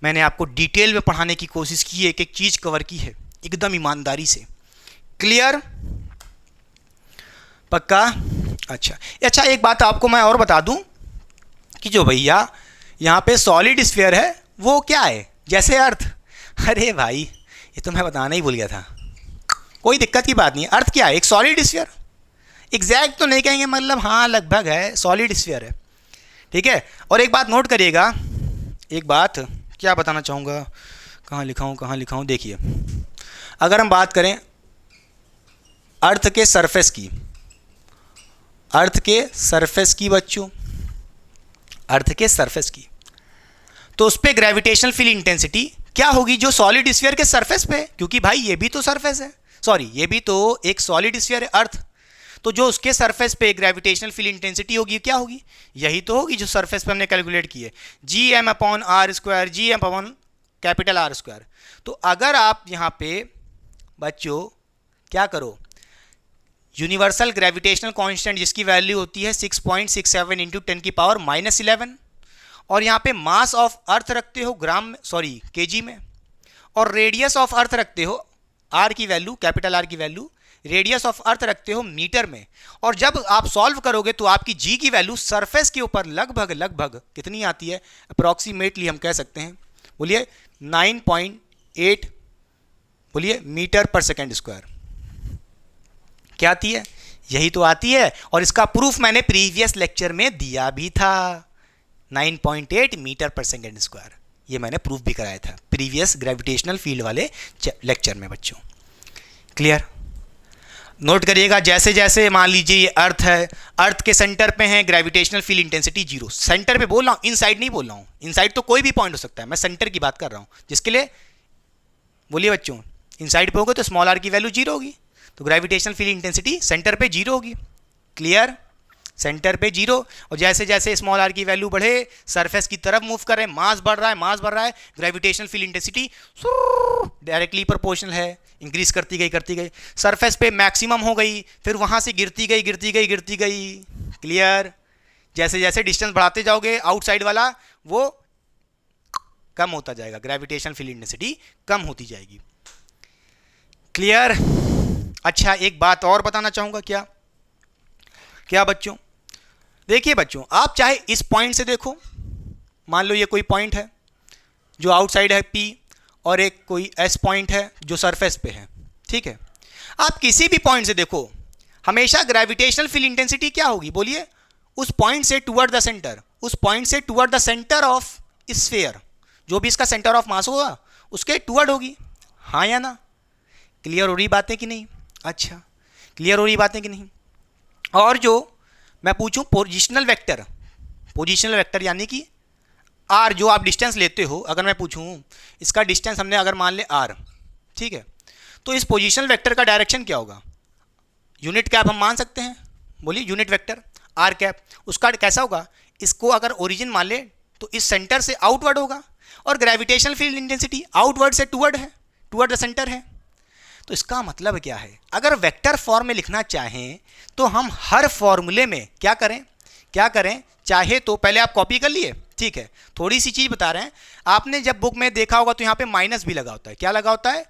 मैंने आपको डिटेल में पढ़ाने की कोशिश की है, एक एक चीज़ कवर की है एकदम ईमानदारी से। क्लियर? पक्का? अच्छा, एक बात आपको मैं और बता दूं कि जो भैया यहाँ पे सॉलिड स्फीयर है वो क्या है? जैसे अर्थ। अरे भाई ये तो मैं बताना ही भूल गया था। कोई दिक्कत की बात नहीं है। अर्थ क्या है? एक सॉलिड स्फीयर। एग्जैक्ट तो नहीं कहेंगे, मतलब हाँ लगभग है, सॉलिड स्फीयर है। ठीक है, और एक बात नोट करिएगा, एक बात क्या बताना चाहूँगा, कहाँ लिखा हूँ, देखिए अगर हम बात करें अर्थ के सरफेस की, अर्थ के सरफेस की बच्चों, अर्थ के सरफेस की, तो उस पर ग्रेविटेशनल फील्ड इंटेंसिटी क्या होगी जो सॉलिड स्फीयर के सरफेस पे, क्योंकि भाई ये भी तो सरफेस है, सॉरी ये भी तो एक सॉलिड स्फीयर है अर्थ, तो जो उसके सरफेस पे ग्रेविटेशनल फील्ड इंटेंसिटी होगी क्या होगी, यही तो होगी जो सरफेस पे हमने कैलकुलेट की है, G M upon R square, G M upon capital R square. तो अगर आप यहाँ पे बच्चों क्या करो, यूनिवर्सल ग्रेविटेशनल कांस्टेंट जिसकी वैल्यू होती है 6.67 इंटू 10⁻⁻11, और यहाँ पे मास ऑफ अर्थ रखते हो ग्राम में, सॉरी केजी में, और रेडियस ऑफ अर्थ रखते हो आर की वैल्यू, कैपिटल आर की वैल्यू, रेडियस ऑफ अर्थ रखते हो मीटर में, और जब आप सॉल्व करोगे तो आपकी जी की वैल्यू सरफेस के ऊपर लगभग लगभग कितनी आती है, अप्रॉक्सीमेटली हम कह सकते हैं, बोलिए 9.8 बोलिए मीटर पर सेकेंड स्क्वायर, क्या आती है, यही तो आती है, और इसका प्रूफ मैंने प्रीवियस लेक्चर में दिया भी था, 9.8 मीटर पर सेकेंड स्क्वायर, ये मैंने प्रूफ भी कराया था प्रीवियस ग्रेविटेशनल फील्ड वाले लेक्चर में बच्चों। क्लियर, नोट करिएगा, जैसे जैसे मान लीजिए ये अर्थ है, अर्थ के सेंटर पे है ग्रेविटेशनल फील्ड इंटेंसिटी 0, सेंटर पे बोल रहा हूँ, इनसाइड नहीं बोल रहा हूँ, इनसाइड तो कोई भी पॉइंट हो सकता है, मैं सेंटर की बात कर रहा हूँ, जिसके लिए बोलिए बच्चों, इनसाइड पे होगा तो स्मॉल आर की वैल्यू 0 होगी, तो ग्रेविटेशनल फील्ड इंटेंसिटी सेंटर पे 0 होगी। क्लियर, सेंटर पे 0, और जैसे जैसे स्मॉल आर की वैल्यू बढ़े सरफेस की तरफ मूव कर रहे हैं, मास बढ़ रहा है, मास बढ़ रहा है, gravitational field intensity directly proportional है, इंक्रीज करती गई, सरफेस पे मैक्सिमम हो गई, फिर वहां से गिरती गई। क्लियर, जैसे जैसे डिस्टेंस बढ़ाते जाओगे आउटसाइड वाला वो कम होता जाएगा, ग्रेविटेशनल फील्ड इंटेंसिटी कम होती जाएगी। क्लियर, अच्छा एक बात और बताना चाहूंगा, क्या बच्चों, देखिए बच्चों, आप चाहे इस पॉइंट से देखो, मान लो ये कोई पॉइंट है जो आउटसाइड है P, और एक कोई S पॉइंट है जो सरफेस पे है, ठीक है, आप किसी भी पॉइंट से देखो, हमेशा ग्रेविटेशनल फील्ड इंटेंसिटी क्या होगी, बोलिए, उस पॉइंट से टुवर्ड द सेंटर, उस पॉइंट से toward the center of sphere, जो भी इसका सेंटर ऑफ मास होगा उसके टुवर्ड होगी, हाँ या ना। क्लियर हो रही बातें कि नहीं, अच्छा क्लियर हो रही बातें कि नहीं। और जो मैं पूछूं पोजिशनल वेक्टर यानी कि आर, जो आप डिस्टेंस लेते हो, अगर मैं पूछूं इसका डिस्टेंस हमने अगर मान ले आर, ठीक है, तो इस पोजिशनल वेक्टर का डायरेक्शन क्या होगा, यूनिट कैप हम मान सकते हैं, बोलिए यूनिट वेक्टर आर कैप, उसका कैसा होगा, इसको अगर ओरिजिन मान ले तो इस सेंटर से आउटवर्ड होगा, और ग्रेविटेशनल फील्ड इंटेंसिटी आउटवर्ड से टुवर्ड है, टुवर्ड द सेंटर है, तो इसका मतलब क्या है, अगर वेक्टर फॉर्म में लिखना चाहें तो हम हर फॉर्मूले में क्या करें, चाहे तो पहले आप कॉपी कर लिए, ठीक है, थोड़ी सी चीज बता रहे हैं, आपने जब बुक में देखा होगा तो यहाँ पे माइनस भी लगा होता है, क्या लगा होता है,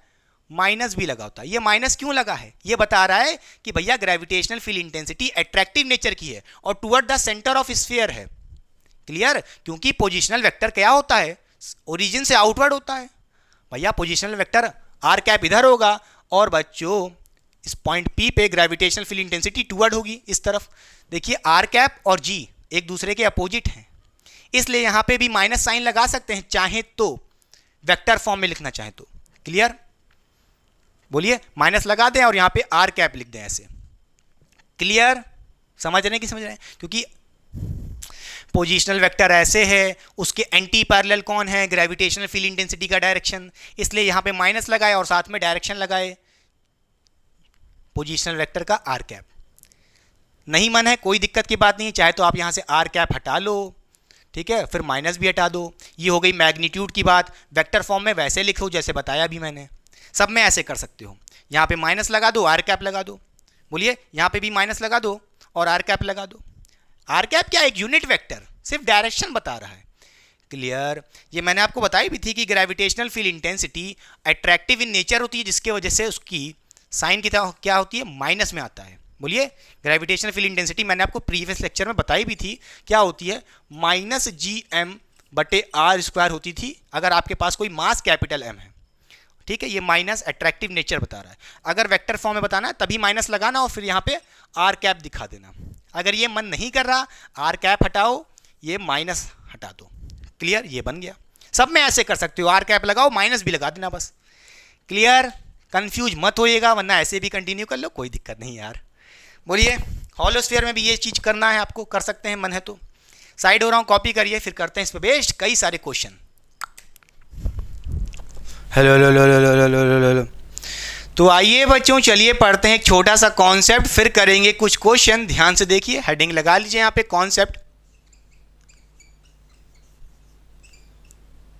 माइनस भी लगा होता है, ये माइनस क्यों लगा है, ये बता रहा है कि भैया gravitational field intensity attractive nature की है और toward the center of sphere है। क्लियर, क्योंकि पोजिशनल वेक्टर क्या होता है, ओरिजिन से आउटवर्ड होता है, भैया पोजिशनल वेक्टर आर कैप इधर होगा, और बच्चों इस पॉइंट P पे ग्रेविटेशनल फील्ड इंटेंसिटी टुवर्ड होगी इस तरफ, देखिए आर कैप और G एक दूसरे के अपोजिट हैं, इसलिए यहां पे भी माइनस साइन लगा सकते हैं चाहे तो, वेक्टर फॉर्म में लिखना चाहे तो। क्लियर, बोलिए माइनस लगा दें और यहां पे आर कैप लिख दें ऐसे। क्लियर, समझ रहे हैं, क्योंकि पोजिशनल वेक्टर ऐसे है, उसके एंटी पैरेलल कौन है, ग्रेविटेशनल फील्ड इंटेंसिटी का डायरेक्शन, इसलिए यहां पे माइनस लगाए और साथ में डायरेक्शन लगाए पोजिशनल वेक्टर का आर कैप। नहीं मन है कोई दिक्कत की बात नहीं, चाहे तो आप यहां से आर कैप हटा लो, ठीक है, फिर माइनस भी हटा दो, ये हो गई मैग्नीट्यूड की बात। वेक्टर फॉर्म में वैसे लिखो जैसे बताया भी मैंने, सब में ऐसे कर सकते हो, यहाँ पे माइनस लगा दो, आर कैप लगा दो, बोलिए यहाँ पे भी माइनस लगा दो और आर कैप लगा दो। आर कैप क्या, एक यूनिट वेक्टर, सिर्फ डायरेक्शन बता रहा है। क्लियर, ये मैंने आपको बताई भी थी कि gravitational field intensity attractive in nature होती है, जिसके वजह से उसकी साइन की क्या होती है, माइनस में आता है। बोलिए, ग्रेविटेशनल फील्ड इंटेंसिटी मैंने आपको प्रीवियस लेक्चर में बताई भी थी, क्या होती है, -gm/r² होती थी अगर आपके पास कोई मास कैपिटल M है, ठीक है, ये माइनस अट्रैक्टिव नेचर बता रहा है। अगर वेक्टर फॉर्म में बताना है तभी माइनस लगाना और फिर यहाँ पे आर कैप दिखा देना। अगर ये मन नहीं कर रहा, आर कैप हटाओ, ये माइनस हटा दो। क्लियर, ये बन गया। सब में ऐसे कर सकते हो, आर कैप लगाओ, माइनस भी लगा देना बस। क्लियर, कंफ्यूज मत होइएगा, वरना ऐसे भी कंटिन्यू कर लो, कोई दिक्कत नहीं यार। बोलिए, हॉलोस्फीयर में भी ये चीज़ करना है आपको, कर सकते हैं मन है तो। साइड हो रहा हूँ, कॉपी करिए, फिर करते हैं इस पे बेस्ड कई सारे question. Hello hello hello hello hello hello hello. तो आइए बच्चों, चलिए पढ़ते हैं एक छोटा सा कॉन्सेप्ट, फिर करेंगे कुछ क्वेश्चन। ध्यान से देखिए, हेडिंग लगा लीजिए यहाँ पे कॉन्सेप्ट।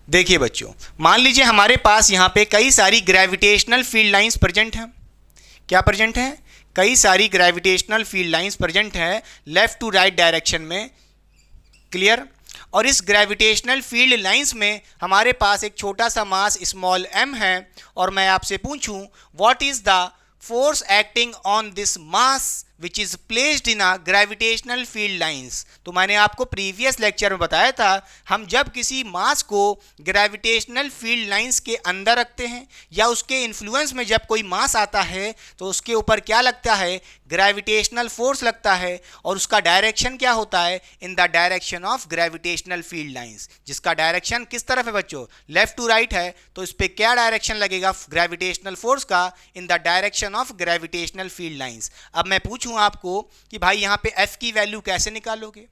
देखिए बच्चों, मान लीजिए हमारे पास यहाँ पे कई सारी ग्रेविटेशनल फील्ड लाइंस प्रेजेंट हैं। क्या प्रेजेंट हैं? कई सारी ग्रेविटेशनल फील्ड लाइंस प्रेजेंट हैं लेफ्ट टू राइट डायरेक्शन में। क्लियर? और इस ग्रेविटेशनल फील्ड लाइंस में हमारे पास एक छोटा सा मास स्मॉल m है, और मैं आपसे पूछूं what is the force acting on this mass which is placed in a gravitational field lines. तो मैंने आपको प्रीवियस लेक्चर में बताया था, हम जब किसी मास को ग्रेविटेशनल फील्ड लाइंस के अंदर रखते हैं या उसके इन्फ्लुएंस में जब कोई मास आता है तो उसके ऊपर क्या लगता है? ग्रेविटेशनल फोर्स लगता है, और उसका डायरेक्शन क्या होता है? In the direction of gravitational field lines. जिसका डायरेक्शन किस तरफ है बच्चों? लेफ्ट टू राइट है, तो इस पर क्या डायरेक्शन लगेगा ग्रेविटेशनल फोर्स का? In the direction of gravitational field lines. अब मैं पूछूं आपको कि भाई यहाँ पे F की वैल्यू कैसे निकालोगे?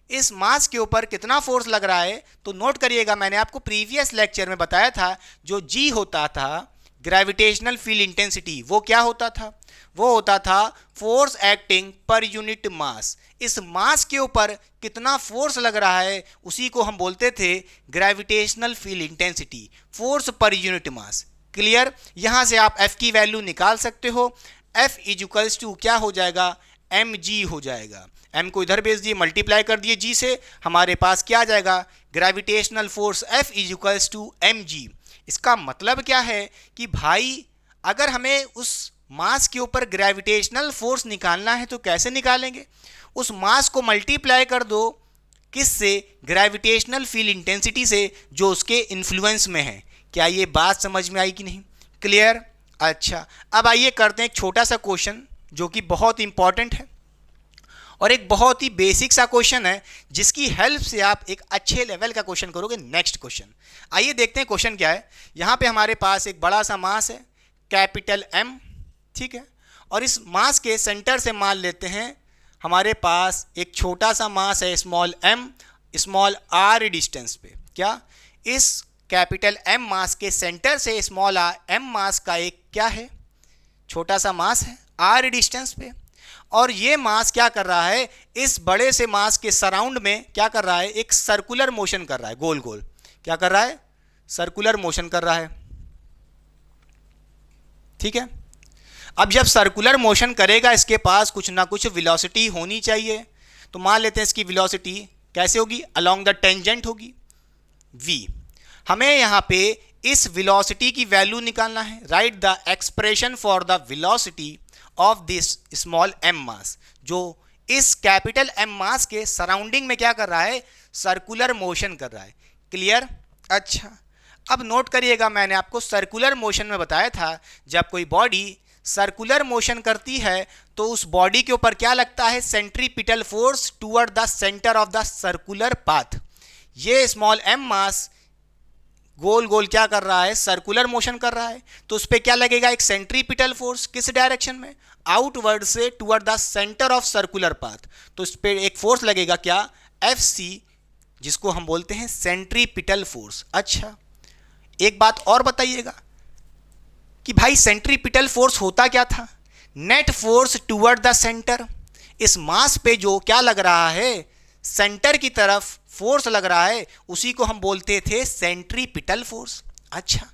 इस मास के ऊपर कितना फोर्स लग रहा है? तो नोट करिएगा, मैंने आपको प्रीवियस लेक्चर में बताया था, जो G होता था ग्रेविटेशनल फील्ड इंटेंसिटी, वो क्या होता था? वो होता था force acting per unit mass. इस मास के ऊपर कितना फोर्स लग रहा है उसी को हम बोलते थे gravitational field intensity, force per unit mass. Clear? यहां से आप F की वैल्यू निकाल सकते हो। F इक्वल्स टू क्या हो जाएगा? mg हो जाएगा। m को इधर भेज दिए, मल्टीप्लाई कर दिए g से, हमारे पास क्या आ जाएगा? Gravitational force F equals to mg। इसका मतलब क्या है कि भाई अगर हमें उस मास के ऊपर ग्रेविटेशनल फोर्स निकालना है तो कैसे निकालेंगे? उस मास को मल्टीप्लाई कर दो किससे? ग्रेविटेशनल फील्ड इंटेंसिटी से, जो उसके इन्फ्लुएंस में है। क्या ये बात समझ में आई कि नहीं? क्लियर? अच्छा, अब आइए करते हैं एक छोटा सा क्वेश्चन जो कि बहुत इंपॉर्टेंट है और एक बहुत ही बेसिक सा क्वेश्चन है, जिसकी हेल्प से आप एक अच्छे लेवल का क्वेश्चन करोगे। नेक्स्ट क्वेश्चन, आइए देखते हैं क्वेश्चन क्या है। यहाँ पे हमारे पास एक बड़ा सा मास है, कैपिटल M, ठीक है, और इस मास के सेंटर से मान लेते हैं हमारे पास एक छोटा सा मास है small m, small r distance पे। क्या? इस कैपिटल M मास के सेंटर से स्मॉल m मास का एक क्या है? छोटा सा मास है r डिस्टेंस पे, और ये मास क्या कर रहा है? इस बड़े से मास के सराउंड में क्या कर रहा है? एक सर्कुलर मोशन कर रहा है, गोल गोल। क्या कर रहा है? सर्कुलर मोशन कर रहा है। ठीक है, अब जब सर्कुलर मोशन करेगा, इसके पास कुछ ना कुछ वेलोसिटी होनी चाहिए। तो मान लेते हैं इसकी वेलोसिटी कैसे होगी? अलोंग द टेंजेंट होगी v। हमें यहाँ पे इस वेलोसिटी की वैल्यू निकालना है। Right the expression for the velocity of this small m मास, जो इस कैपिटल M मास के सराउंडिंग में क्या कर रहा है? सर्कुलर मोशन कर रहा है। क्लियर? अच्छा, अब नोट करिएगा, मैंने आपको सर्कुलर मोशन में बताया था, जब कोई बॉडी सर्कुलर मोशन करती है तो उस बॉडी के ऊपर क्या लगता है? Centripetal force toward the center of the circular path. ये स्मॉल m मास गोल गोल क्या कर रहा है? सर्कुलर मोशन कर रहा है, तो उस पर क्या लगेगा? एक सेंट्रीपिटल फोर्स। किस डायरेक्शन में? आउटवर्ड से toward the center of circular path. तो इस पर एक फोर्स लगेगा, क्या? Fc, जिसको हम बोलते हैं सेंट्रीपिटल फोर्स। अच्छा, एक बात और बताइएगा कि भाई सेंट्रीपिटल फोर्स होता क्या था? Net force toward the centre. इस मास पे जो क्या लग रहा है? सेंटर की तरफ फोर्स लग रहा है, उसी को हम बोलते थे सेंट्रीपिटल फोर्स। अच्छा,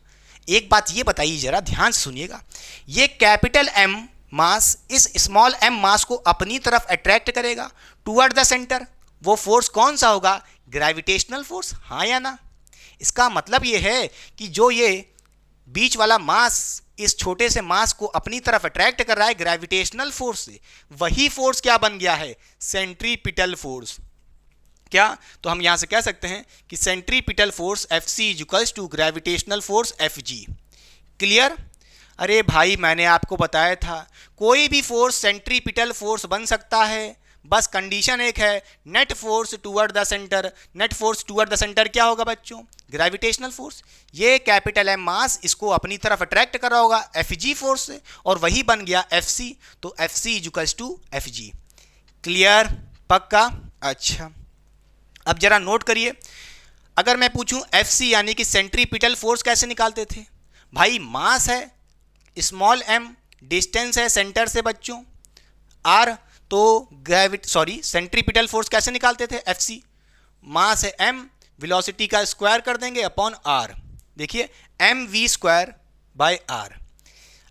एक बात ये बताइए, जरा ध्यान से सुनिएगा, ये कैपिटल M मास इस स्मॉल m मास को अपनी तरफ अट्रैक्ट करेगा टूवर्ड द सेंटर। वो फोर्स कौन सा होगा? ग्रेविटेशनल फोर्स, हाँ या ना? इसका मतलब ये है कि जो ये बीच वाला मास इस छोटे से मास को अपनी तरफ अट्रैक्ट कर रहा है ग्रेविटेशनल फोर्स से, वही फोर्स क्या बन गया है? Centripetal force. क्या? तो हम यहां से कह सकते हैं कि centripetal force Fc equals to gravitational force Fg। क्लियर? अरे भाई, मैंने आपको बताया था कोई भी फोर्स सेंट्रीपिटल फोर्स बन सकता है, बस कंडीशन एक है, net force toward the centre. Net force toward the centre क्या होगा बच्चों? Gravitational force. ये कैपिटल M मास इसको अपनी तरफ अट्रैक्ट कर रहा होगा Fg फोर्स से, और वही बन गया Fc। तो Fc इक्वल्स टू Fg। क्लियर? पक्का? अच्छा, अब जरा नोट करिए, अगर मैं पूछूं Fc यानी कि सेंट्रीपिटल फोर्स कैसे निकालते थे? भाई मास है स्मॉल m, डिस्टेंस है सेंटर से बच्चों r, तो सेंट्रीपिटल फोर्स कैसे निकालते थे? Fc, मास है m, वेलोसिटी का स्क्वायर कर देंगे अपॉन r। देखिए mv स्क्वायर बाय r।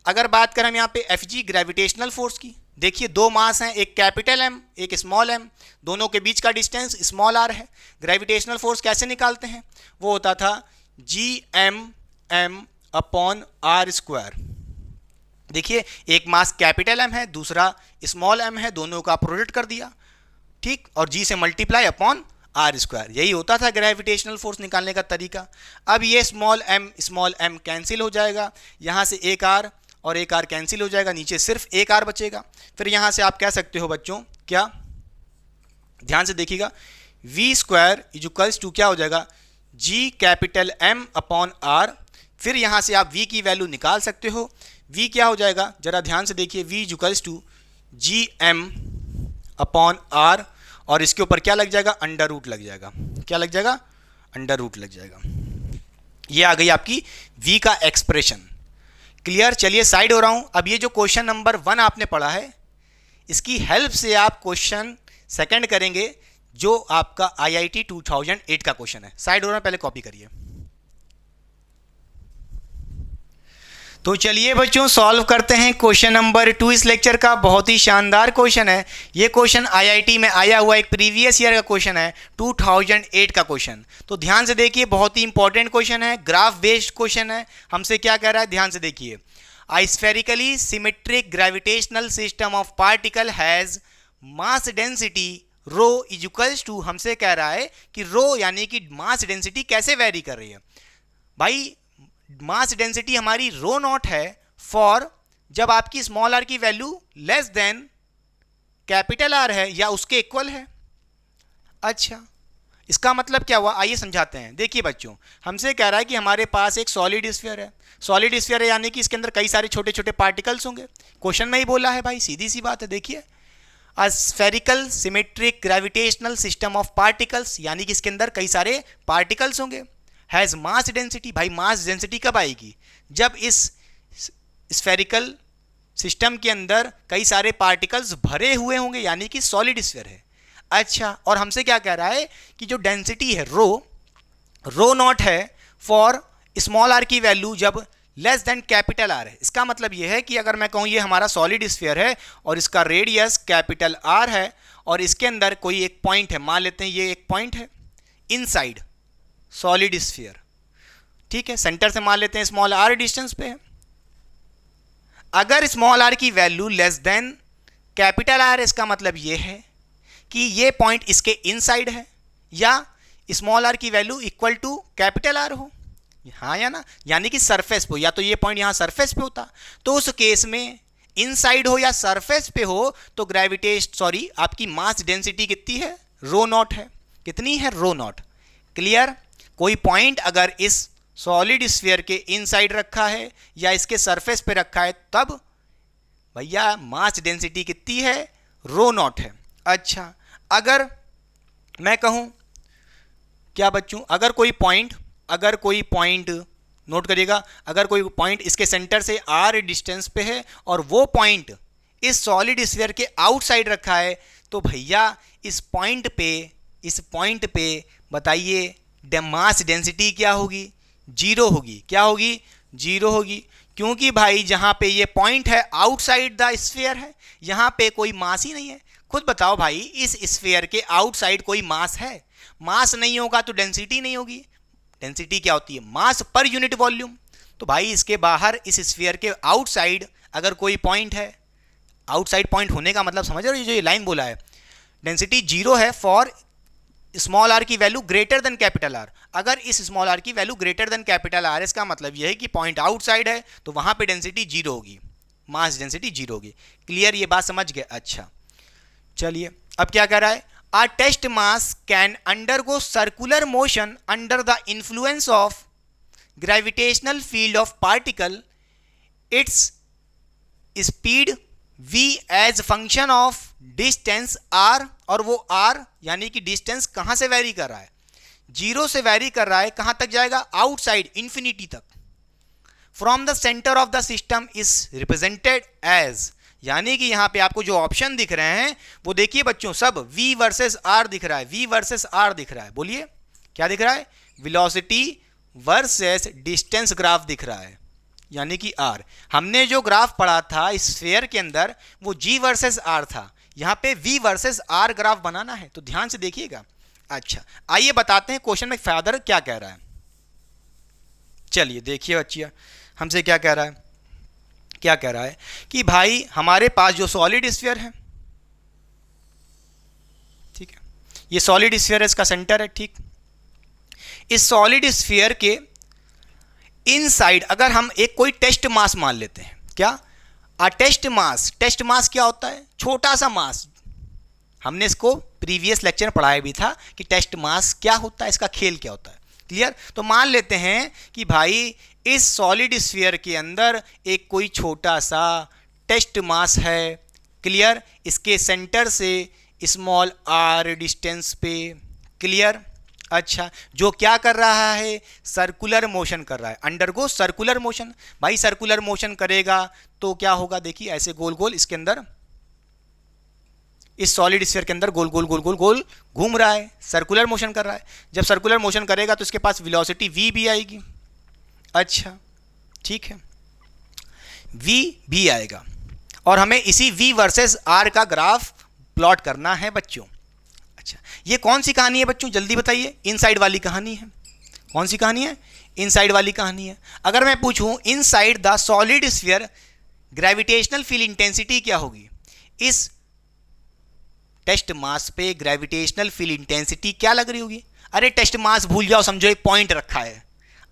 अगर बात करें हम यहाँ पे Fg ग्रेविटेशनल फोर्स की, देखिए दो मास हैं, एक कैपिटल M एक स्मॉल m, दोनों के बीच का डिस्टेंस स्मॉल r है। ग्रेविटेशनल फोर्स कैसे निकालते हैं? वो होता था Gm अपॉन r स्क्वायर। देखिए एक मास कैपिटल M है, दूसरा स्मॉल m है, दोनों का प्रोडक्ट कर दिया, ठीक, और G से मल्टीप्लाई अपॉन r स्क्वायर। यही होता था ग्रेविटेशनल फोर्स निकालने का तरीका। अब ये स्मॉल m कैंसिल हो जाएगा, यहाँ से एक r और एक r कैंसिल हो जाएगा, नीचे सिर्फ एक r बचेगा। फिर यहाँ से आप कह सकते हो बच्चों क्या, ध्यान से देखिएगा, v स्क्वायर इक्वल्स टू क्या हो जाएगा? G capital M upon r। फिर यहाँ से आप v की वैल्यू निकाल सकते हो, v क्या हो जाएगा? जरा ध्यान से देखिए, v equals to Gm upon r, और इसके ऊपर क्या लग जाएगा? अंडर रूट लग जाएगा। क्या लग जाएगा? अंडर रूट लग जाएगा। ये आ गई आपकी v का एक्सप्रेशन। क्लियर? चलिए साइड हो रहा हूं। अब ये जो क्वेश्चन नंबर 1 आपने पढ़ा है, इसकी हेल्प से आप क्वेश्चन सेकंड करेंगे जो आपका IIT 2008 का क्वेश्चन है। साइड हो रहा है, पहले कॉपी करिए। तो चलिए बच्चों सॉल्व करते हैं क्वेश्चन नंबर 2 इस लेक्चर का। बहुत ही शानदार क्वेश्चन है ये। क्वेश्चन IIT में आया हुआ एक प्रीवियस ईयर का क्वेश्चन है, 2008 का क्वेश्चन। तो ध्यान से देखिए, बहुत ही इंपॉर्टेंट क्वेश्चन है, ग्राफ बेस्ड क्वेश्चन है। हमसे क्या कह रहा है, ध्यान से देखिए। A spherically symmetric gravitational system of particle has mass density rho is equals to, हमसे कह रहा है कि रो यानी कि मास डेंसिटी कैसे वेरी कर रही है। भाई मास डेंसिटी हमारी रो नॉट है फॉर जब आपकी स्मॉल आर की value less than capital R है या उसके इक्वल है। अच्छा, इसका मतलब क्या हुआ, आइए समझाते हैं। देखिए बच्चों, हमसे कह रहा है कि हमारे पास एक सॉलिड स्फीयर है। सॉलिड स्फीयर है यानी कि इसके अंदर कई सारे छोटे छोटे पार्टिकल्स होंगे। क्वेश्चन में ही बोला है भाई, सीधी सी बात है। देखिए, a spherical symmetric gravitational system of particles, यानी कि इसके अंदर कई सारे पार्टिकल्स होंगे। हैज़ मास डेंसिटी, भाई मास डेंसिटी कब आएगी? जब इस स्फेरिकल सिस्टम के अंदर कई सारे पार्टिकल्स भरे हुए होंगे, यानी कि सॉलिड स्फीयर है। अच्छा, और हमसे क्या कह रहा है कि जो डेंसिटी है रो नॉट है फॉर स्मॉल आर की वैल्यू जब लेस देन कैपिटल आर है। इसका मतलब यह है कि अगर मैं कहूँ ये हमारा सॉलिड स्फीयर है और इसका रेडियस कैपिटल आर है और इसके अंदर कोई एक पॉइंट है, मान लेते हैं ये एक पॉइंट है इनसाइड सॉलिड स्फीयर, ठीक है, सेंटर से मान लेते हैं स्मॉल आर डिस्टेंस पे है। अगर स्मॉल आर की value less than capital R, इसका मतलब ये है कि ये पॉइंट इसके इनसाइड है या स्मॉल आर की value equal to capital R हो, हाँ या ना, यानी कि सरफेस पे हो, या तो ये पॉइंट यहाँ सरफेस पे होता, तो उस केस में इनसाइड हो या सरफेस पे हो तो आपकी मास डेंसिटी कितनी है? रो नॉट है। कितनी है? रो नॉट। क्लियर? कोई पॉइंट अगर इस सॉलिड स्फीयर के इनसाइड रखा है या इसके सरफेस पे रखा है, तब भैया मास डेंसिटी कितनी है? रो नॉट है। अच्छा, अगर मैं कहूं क्या बच्चों, अगर कोई पॉइंट नोट करिएगा, अगर कोई पॉइंट इसके सेंटर से r डिस्टेंस पे है और वो पॉइंट इस सॉलिड स्फीयर के आउटसाइड रखा है, तो भैया इस पॉइंट पे बताइए मास डेंसिटी क्या होगी? जीरो होगी। क्या होगी? जीरो होगी, क्योंकि भाई जहां पे ये पॉइंट है आउटसाइड द स्फीयर है, यहां पे कोई मास ही नहीं है। खुद बताओ भाई, इस स्फीयर के आउटसाइड कोई मास है? मास नहीं होगा तो डेंसिटी नहीं होगी। डेंसिटी क्या होती है? मास पर यूनिट वॉल्यूम। तो भाई इसके बाहर इस स्फीयर के आउटसाइड अगर कोई पॉइंट है, आउटसाइड पॉइंट होने का मतलब समझ रहे हो, जो ये लाइन बोला है, डेंसिटी जीरो है फॉर स्मॉल आर की value greater than capital R. अगर इस स्मॉल आर की value greater than capital R, इसका मतलब यह है कि पॉइंट आउटसाइड है, तो वहां पे डेंसिटी जीरो होगी, मास डेंसिटी जीरो होगी। क्लियर? ये बात समझ गए? अच्छा, चलिए अब क्या कह रहा है, a test mass can undergo circular motion under the influence of gravitational field of particle. Its speed v as function of distance r, और वो r यानी कि डिस्टेंस कहां से वेरी कर रहा है, 0 से वेरी कर रहा है, कहां तक जाएगा, आउटसाइड इंफिनिटी तक। From the center of the system is represented as, यानी कि यहां पे आपको जो ऑप्शन दिख रहे हैं वो देखिए बच्चों, सब v वर्सेस r दिख रहा है, v वर्सेस r दिख रहा है। बोलिए क्या दिख रहा है, वेलोसिटी वर्सेस डिस्टेंस ग्राफ दिख रहा है, यानी कि r। हमने जो ग्राफ पढ़ा था इस स्फीयर के अंदर वो g वर्सेस r था, यहां पे v वर्सेस r ग्राफ बनाना है, तो ध्यान से देखिएगा। अच्छा आइए बताते हैं क्वेश्चन में फादर क्या कह रहा है। चलिए देखिए बच्चिया हमसे क्या कह रहा है, क्या कह रहा है कि भाई हमारे पास जो सॉलिड स्फीयर है, ठीक है, ये सॉलिड स्फीयर है, इसका सेंटर है, ठीक। इस सॉलिड स्फीयर के इनसाइड अगर हम एक कोई टेस्ट मास मान लेते हैं, क्या टेस्ट मास, टेस्ट मास क्या होता है, छोटा सा मास। हमने इसको प्रीवियस लेक्चर में पढ़ाया भी था कि टेस्ट मास क्या होता है, इसका खेल क्या होता है, क्लियर। तो मान लेते हैं कि भाई इस सॉलिड स्फीयर के अंदर एक कोई छोटा सा टेस्ट मास है, क्लियर, इसके सेंटर से स्मॉल r डिस्टेंस पे, क्लियर। अच्छा जो क्या कर रहा है, सर्कुलर मोशन कर रहा है, अंडरगो सर्कुलर मोशन। भाई सर्कुलर मोशन करेगा तो क्या होगा, देखिए ऐसे गोल गोल इसके अंदर, इस सॉलिड स्फीयर के अंदर गोल गोल गोल गोल गोल घूम रहा है, सर्कुलर मोशन कर रहा है। जब सर्कुलर मोशन करेगा तो इसके पास वेलोसिटी v भी आएगी। अच्छा ठीक है, v भी आएगा और हमें इसी v वर्सेस r का ग्राफ प्लॉट करना है बच्चों। अच्छा ये कौन सी कहानी है बच्चों, जल्दी बताइए, इनसाइड वाली कहानी है। कौन सी कहानी है, इनसाइड वाली कहानी है। अगर मैं पूछूं inside the solid sphere gravitational field intensity क्या होगी, इस टेस्ट मास पे ग्रेविटेशनल फील्ड इंटेंसिटी क्या लग रही होगी। अरे टेस्ट मास भूल जाओ, समझो एक पॉइंट रखा है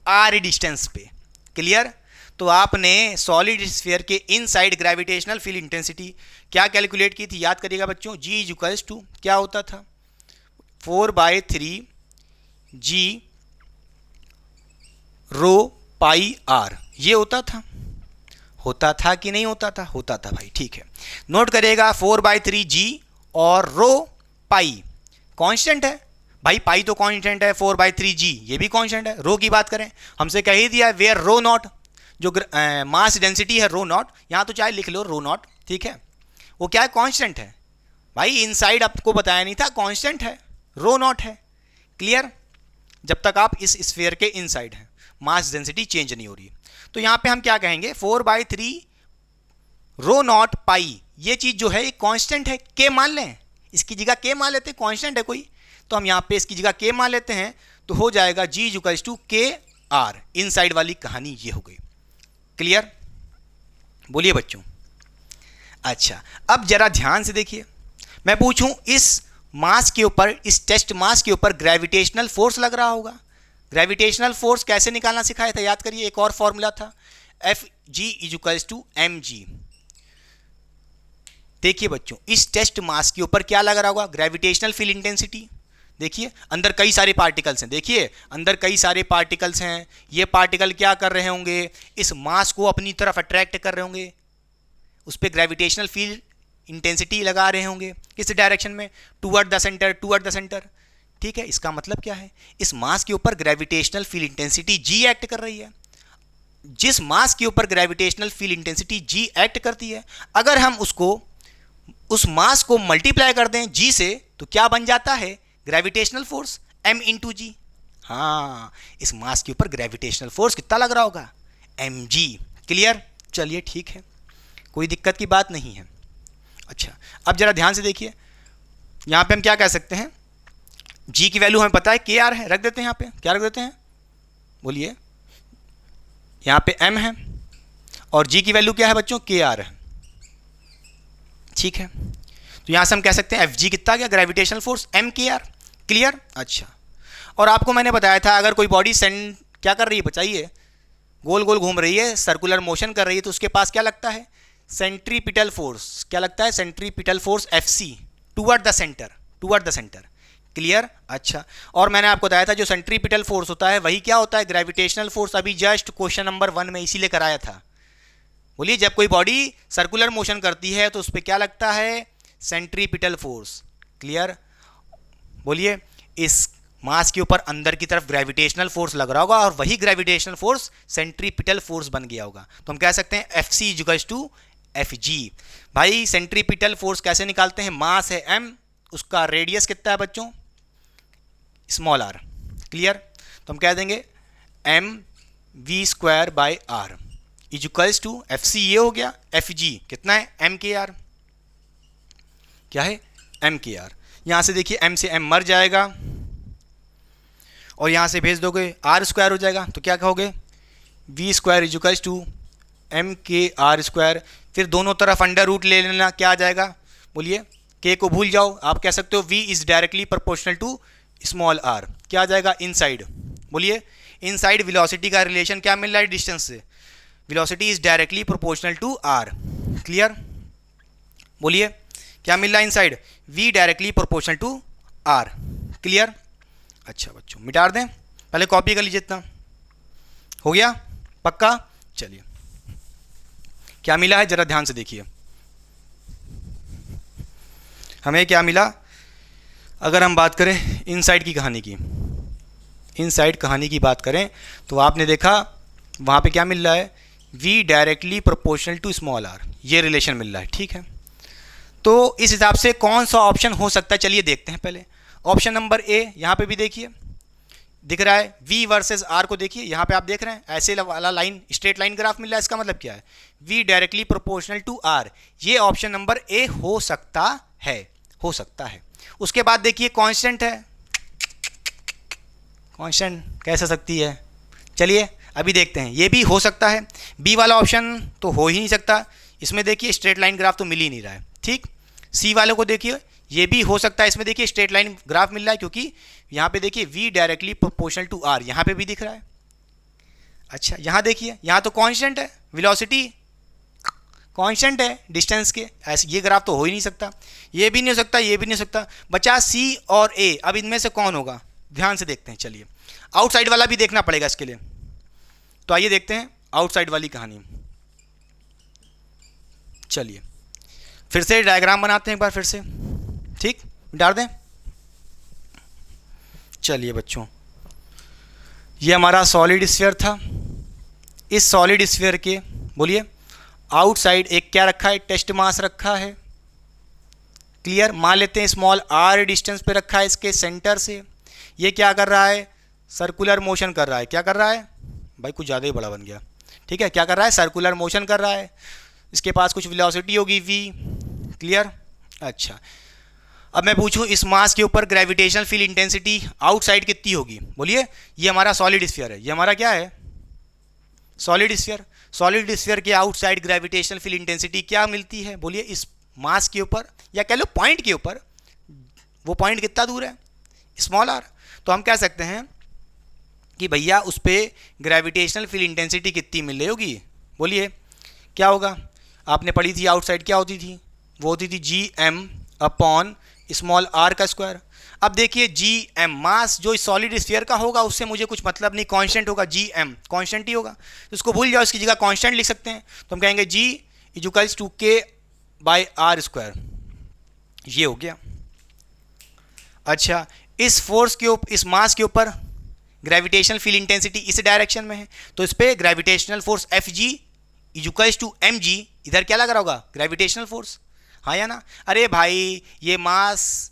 r डिस्टेंस पे, क्लियर। तो आपने सॉलिड स्फीयर के इनसाइड ग्रेविटेशनल फील्ड इंटेंसिटी क्या कैलकुलेट की थी, याद करिएगा बच्चों, g इक्वल्स टू क्या होता था, 4/3 g रो पाई r, ये होता था कि नहीं होता था, होता था भाई, ठीक है। नोट करिएगा 4/3 g और रो पाई कांस्टेंट है भाई, पाई तो कांस्टेंट है, 4/3 g ये भी कांस्टेंट है। रो की बात करें हमसे कह ही दिया वेयर रो नॉट, जो मास डेंसिटी है रो नॉट, यहाँ तो चाहे लिख लो रो नॉट, ठीक है, वो क्या है, कांस्टेंट है भाई। इनसाइड आपको बताया नहीं था, कांस्टेंट है, रो नॉट है, क्लियर। जब तक आप इस स्फीयर के इनसाइड हैं मास डेंसिटी चेंज नहीं हो रही। तो यहाँ पे हम क्या कहेंगे, 4/3 रो नॉट पाई, ये चीज जो है एक कांस्टेंट है, के मान लें, इसकी जगह के मान लेते हैं, कांस्टेंट है कोई, तो हम यहाँ पे इसकी जगह के मान लेते हैं, तो हो जाएगा g इक्वल्स टू के आर। इनसाइड वाली कहानी ये हो गई, क्लियर। बोलिए बच्चों। अच्छा अब जरा ध्यान से देखिए, मैं पूछूं इस मास के ऊपर, इस टेस्ट मास के ऊपर ग्रेविटेशनल फोर्स लग रहा होगा। ग्रेविटेशनल फोर्स कैसे निकालना सिखाया था, याद करिए, एक और फॉर्मूला था, Fg इक्वल्स टू mg। देखिए बच्चों इस टेस्ट मास के ऊपर क्या लग रहा होगा, ग्रेविटेशनल फील्ड इंटेंसिटी। देखिए अंदर कई सारे पार्टिकल्स हैं, देखिए अंदर कई सारे पार्टिकल्स हैं, ये पार्टिकल क्या कर रहे होंगे, इस मास को अपनी तरफ अट्रैक्ट कर रहे होंगे, उस पर ग्रेविटेशनल फील्ड इंटेंसिटी लगा रहे होंगे, किस डायरेक्शन में, toward the centre, toward the centre, ठीक है। इसका मतलब क्या है, इस मास के ऊपर gravitational field intensity g act कर रही है। जिस मास के ऊपर gravitational field intensity g act करती है, अगर हम उसको, उस मास को मल्टीप्लाई कर दें g से, तो क्या बन जाता है, ग्रेविटेशनल फोर्स m इंटू जी। हाँ इस मास के ऊपर ग्रेविटेशनल फोर्स कितना लग रहा होगा, mg, क्लियर। चलिए ठीक है, कोई दिक्कत की बात नहीं है। अच्छा अब जरा ध्यान से देखिए, यहाँ पे हम क्या कह सकते हैं, g की वैल्यू हमें पता है kr है, रख देते हैं यहाँ पे, क्या रख देते हैं, बोलिए, यहाँ पे m है और g की वैल्यू क्या है बच्चों, kr है, ठीक है। तो यहाँ से हम कह सकते हैं Fg कितना गया, ग्रेविटेशनल फोर्स mkr, क्लियर। अच्छा और आपको मैंने बताया था अगर कोई बॉडी क्या कर रही है, बताइए, गोल गोल घूम रही है, सर्कुलर मोशन कर रही है, तो उसके पास क्या लगता है, सेंट्रीपिटल फोर्स, क्या लगता है, centripetal force Fc, toward the centre, toward the centre, clear. अच्छा और मैंने आपको बताया था जो सेंट्रीपिटल फोर्स होता है वही क्या होता है, ग्रेविटेशनल फोर्स। अभी जस्ट क्वेश्चन नंबर 1 में इसीलिए कराया था, बोलिए जब कोई बॉडी सर्कुलर मोशन करती है तो उस पर क्या लगता है, सेंट्रीपिटल फोर्स। क्लियर। बोलिए इस मास के ऊपर अंदर की तरफ ग्रेविटेशनल फोर्स लग रहा होगा और वही ग्रेविटेशनल फोर्स सेंट्रीपिटल फोर्स बन गया होगा। तो हम कह सकते हैं F C equals to F G. भाई सेंट्रीपिटल फोर्स कैसे निकालते हैं, मास है m, उसका रेडियस कितना है बच्चों, स्मॉल r। क्लियर। तो हम कह देंगे m v square by r equals to F C ये हो गया, एफ जी कितना है m के r, क्या है m के r। यहां से देखिए m से m मर जाएगा और यहां से भेज दोगे r स्क्वायर हो जाएगा, तो क्या कहोगे v square equals to m के r स्क्वायर। फिर दोनों तरफ अंडर रूट ले लेना, क्या आ जाएगा, बोलिए k को भूल जाओ, आप कह सकते हो v is directly proportional to small r, क्या आ जाएगा इनसाइड। बोलिए इनसाइड वेलोसिटी का रिलेशन क्या मिल रहा है डिस्टेंस से, velocity is directly proportional to r। Clear. बोलिए क्या मिल रहा है inside, v directly proportional to r। Clear. अच्छा बच्चों मिटा दें, पहले कॉपी कर लीजिए, इतना हो गया पक्का। चलिए क्या मिला है जरा ध्यान से देखिए, हमें क्या मिला। अगर हम बात करें इनसाइड की कहानी की, इनसाइड कहानी की बात करें तो आपने देखा वहाँ पे क्या मिल रहा है, v directly proportional to small r, ये रिलेशन मिल रहा है। ठीक है, तो इस हिसाब से कौन सा ऑप्शन हो सकता है, चलिए देखते हैं पहले। ऑप्शन नंबर ए, यहाँ पे भी देखिए दिख रहा है v वर्सेस r को देखिए, यहाँ पे आप देख रहे हैं ऐसे वाला लाइन, स्ट्रेट लाइन ग्राफ मिल रहा है, इसका मतलब क्या है, v directly proportional to r, ये ऑप्शन नंबर ए हो सकता है, हो सकता है। उसके बाद देखिए कांस्टेंट है, कांस्टेंट कैसे सकती है, चलिए अभी देखते हैं, ये भी हो सकता है। बी वाला ऑप्शन तो हो ही नहीं सकता, इसमें देखिए स्ट्रेट लाइन ग्राफ तो मिल ही नहीं रहा है। ठीक, सी वाले को देखिए ये भी हो सकता है, इसमें देखिए स्ट्रेट लाइन ग्राफ मिल रहा है, क्योंकि यहाँ पे देखिए v directly proportional to r, यहाँ पे भी दिख रहा है। अच्छा यहाँ देखिए, यहाँ तो कांस्टेंट है, वेलोसिटी कांस्टेंट है डिस्टेंस के, ऐसे ये ग्राफ तो हो ही नहीं सकता, ये भी नहीं हो सकता, ये भी नहीं हो सकता। बचा सी और ए, अब इनमें से कौन होगा, ध्यान से देखते हैं। चलिए आउटसाइड वाला भी देखना पड़ेगा इसके लिए, तो आइए देखते हैं आउटसाइड वाली कहानी। चलिए फिर से डायग्राम बनाते हैं एक बार फिर से, ठीक डाल दें। चलिए बच्चों ये हमारा सॉलिड स्फीयर था, इस सॉलिड स्फीयर के बोलिए आउटसाइड एक क्या रखा है, टेस्ट मास रखा है। क्लियर, मान लेते हैं स्मॉल r डिस्टेंस पे रखा है इसके सेंटर से। ये क्या कर रहा है, सर्कुलर मोशन कर रहा है, क्या कर रहा है भाई, कुछ ज़्यादा ही बड़ा बन गया। ठीक है, क्या कर रहा है, सर्कुलर मोशन कर रहा है, इसके पास कुछ वेलोसिटी होगी v। क्लियर। अच्छा अब मैं पूछूं इस मास के ऊपर ग्रेविटेशनल फील्ड इंटेंसिटी आउटसाइड कितनी होगी, बोलिए। ये हमारा सॉलिड स्फीयर है, ये हमारा क्या है, सॉलिड स्फीयर। सॉलिड स्फीयर के आउटसाइड ग्रेविटेशनल फील्ड इंटेंसिटी क्या मिलती है, बोलिए इस मास के ऊपर, या कह लो पॉइंट के ऊपर, वो पॉइंट कितना दूर है, स्मॉल r। तो हम कह सकते हैं कि भैया उस पर ग्रेविटेशनल फील्ड इंटेंसिटी कितनी मिल रही होगी, बोलिए क्या होगा। आपने पढ़ी थी आउटसाइड क्या होती थी, वो होती थी G M upon small r का स्क्वायर। अब देखिए जी एम मास जो सॉलिड स्फीयर का होगा उससे मुझे कुछ मतलब नहीं, कांस्टेंट होगा, जी एम कांस्टेंट ही होगा, तो उसको भूल जाओ, इसकी जगह कांस्टेंट लिख सकते हैं। तो हम कहेंगे जी इक्वल्स टू के बाय r स्क्वायर, ये हो गया। अच्छा इस फोर्स के ऊपर, इस मास के ऊपर ग्रेविटेशनल फील्ड इंटेंसिटी इस डायरेक्शन में है, तो इस पर gravitational force F G equals to M G, इधर क्या लग रहा होगा, ग्रेविटेशनल फोर्स, हाँ या ना। अरे भाई ये मास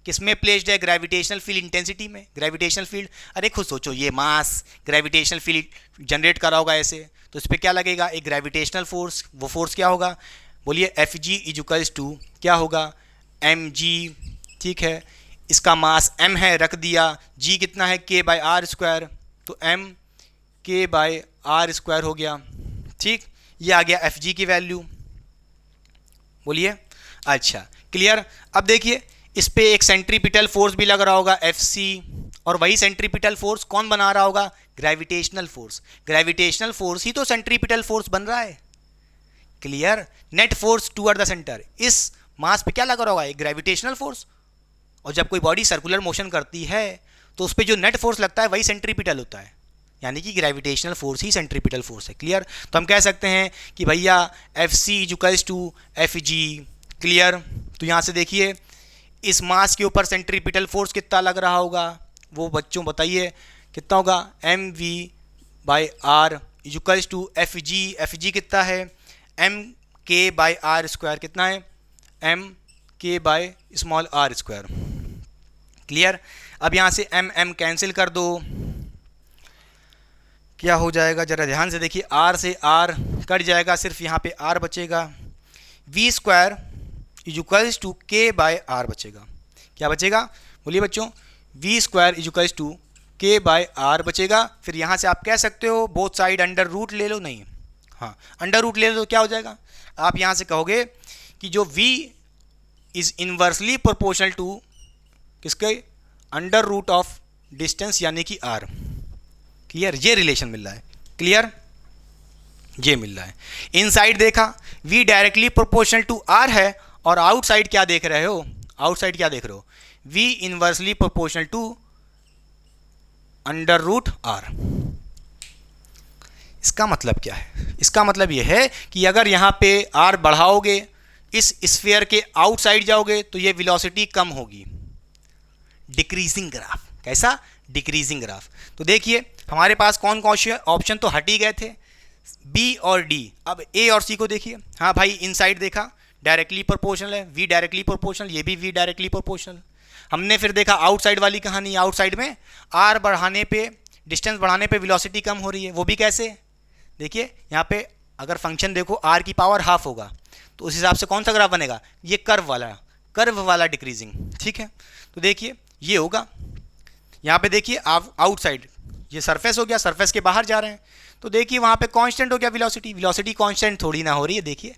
किस में प्लेस्ड है, ग्रेविटेशनल फील्ड इंटेंसिटी में, ग्रेविटेशनल फील्ड। अरे खुद सोचो, ये मास ग्रेविटेशनल फील्ड जनरेट करा होगा ऐसे, तो इस पर क्या लगेगा, एक ग्रेविटेशनल फोर्स, वो फोर्स क्या होगा, बोलिए एफ जी इक्वल्स टू क्या होगा, एम जी। ठीक है, इसका मास m है, रख दिया, g कितना है, k बाय आर स्क्वायर, तो m k by R square हो गया। ठीक, ये आ गया एफ जी की वैल्यू, बोलिए। अच्छा क्लियर। अब देखिए इस पे एक सेंट्रीपिटल फोर्स भी लग रहा होगा एफ सी, और वही सेंट्रीपिटल फोर्स कौन बना रहा होगा, ग्रेविटेशनल फोर्स। ग्रेविटेशनल फोर्स ही तो सेंट्रीपिटल फोर्स बन रहा है। Clear, net force toward the centre, इस मास पे क्या लगा रहा होगा, एक ग्रेविटेशनल फोर्स, और जब कोई बॉडी सर्कुलर मोशन करती है तो उस पर जो नेट फोर्स लगता है वही सेंट्रीपिटल होता है। यानी कि ग्रेविटेशनल फोर्स ही सेंट्रीपिटल फोर्स है। क्लियर? तो हम कह सकते हैं कि भैया F C equals to F G. Clear? तो यहाँ से देखिए इस मास के ऊपर सेंट्रीपिटल फोर्स कितना लग रहा होगा, वो बच्चों बताइए कितना होगा। M V by R equals to F G. F G कितना है, एम के बाई आर स्क्वायर। कितना है, एम के by small R square. Clear? अब यहाँ से एम एम कैंसिल कर दो, क्या हो जाएगा जरा ध्यान से देखिए, आर से आर कट जाएगा, सिर्फ यहाँ पे आर बचेगा। वी स्क्वायर इक्वल्स टू के बाय आर बचेगा। क्या बचेगा बोलिए बच्चों, वी स्क्वायर इक्वल्स टू के बाय आर बचेगा। फिर यहाँ से आप कह सकते हो बोथ साइड अंडर रूट ले लो, नहीं हाँ अंडर रूट ले लो तो क्या हो जाएगा, आप यहाँ से कहोगे कि जो v is inversely proportional to किसके, अंडर रूट ऑफ डिस्टेंस यानी कि r। क्लियर? ये रिलेशन मिल रहा है। क्लियर? ये मिल रहा है। इनसाइड देखा v directly proportional to r है, और आउटसाइड क्या देख रहे हो, आउटसाइड क्या देख रहे हो, v inversely proportional to under root r। इसका मतलब क्या है, इसका मतलब यह है कि अगर यहाँ पे r बढ़ाओगे, इस स्फीयर के आउटसाइड जाओगे तो ये वेलोसिटी कम होगी, डिक्रीजिंग ग्राफ। कैसा? Decreasing graph. तो देखिए हमारे पास कौन कौन से ऑप्शन तो हट ही गए थे, बी और डी। अब ए और सी को देखिए। हाँ भाई इनसाइड देखा डायरेक्टली प्रोपोर्शनल है, वी डायरेक्टली प्रोपोर्शनल, ये भी वी डायरेक्टली प्रोपोर्शनल। हमने फिर देखा आउटसाइड वाली कहानी, आउटसाइड में आर बढ़ाने पे, डिस्टेंस बढ़ाने पे वेलोसिटी कम हो रही है। वो भी कैसे, देखिए यहाँ पे अगर फंक्शन देखो आर की पावर हाफ होगा तो उस हिसाब से कौन सा ग्राफ बनेगा, ये कर्व वाला डिक्रीजिंग। ठीक है? तो देखिए ये होगा, यहाँ पे देखिए आप आउटसाइड, ये सरफेस हो गया, सरफेस के बाहर जा रहे हैं तो देखिए वहाँ पे कांस्टेंट हो गया वेलोसिटी। वेलोसिटी कांस्टेंट थोड़ी ना हो रही है, देखिए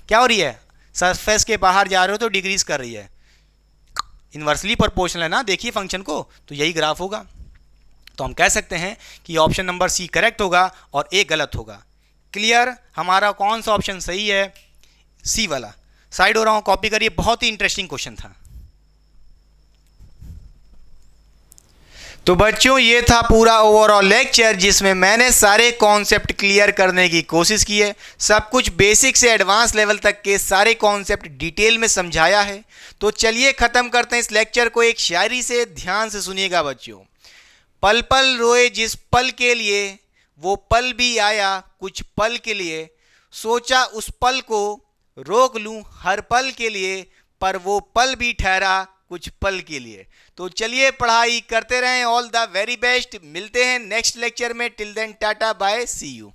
क्या हो रही है, सरफेस के बाहर जा रहे हो तो डिक्रीज कर रही है, इन्वर्सली प्रोपोर्शनल है ना, देखिए फंक्शन को, तो यही ग्राफ होगा। तो हम कह सकते हैं कि ऑप्शन नंबर सी करेक्ट होगा और ए गलत होगा। क्लियर? हमारा कौन सा ऑप्शन सही है, सी वाला। साइड हो रहा हूँ, कॉपी करिए, बहुत ही इंटरेस्टिंग क्वेश्चन था। तो बच्चों ये था पूरा ओवरऑल लेक्चर जिसमें मैंने सारे कॉन्सेप्ट क्लियर करने की कोशिश की है। सब कुछ बेसिक से एडवांस लेवल तक के सारे कॉन्सेप्ट डिटेल में समझाया है। तो चलिए ख़त्म करते हैं इस लेक्चर को एक शायरी से, ध्यान से सुनिएगा बच्चों। पल पल रोए जिस पल के लिए, वो पल भी आया कुछ पल के लिए, सोचा उस पल को रोक लूं हर पल के लिए, पर वो पल भी ठहरा कुछ पल के लिए। तो चलिए पढ़ाई करते रहें। All the very best. मिलते हैं नेक्स्ट लेक्चर में। Till then tata bye, see you.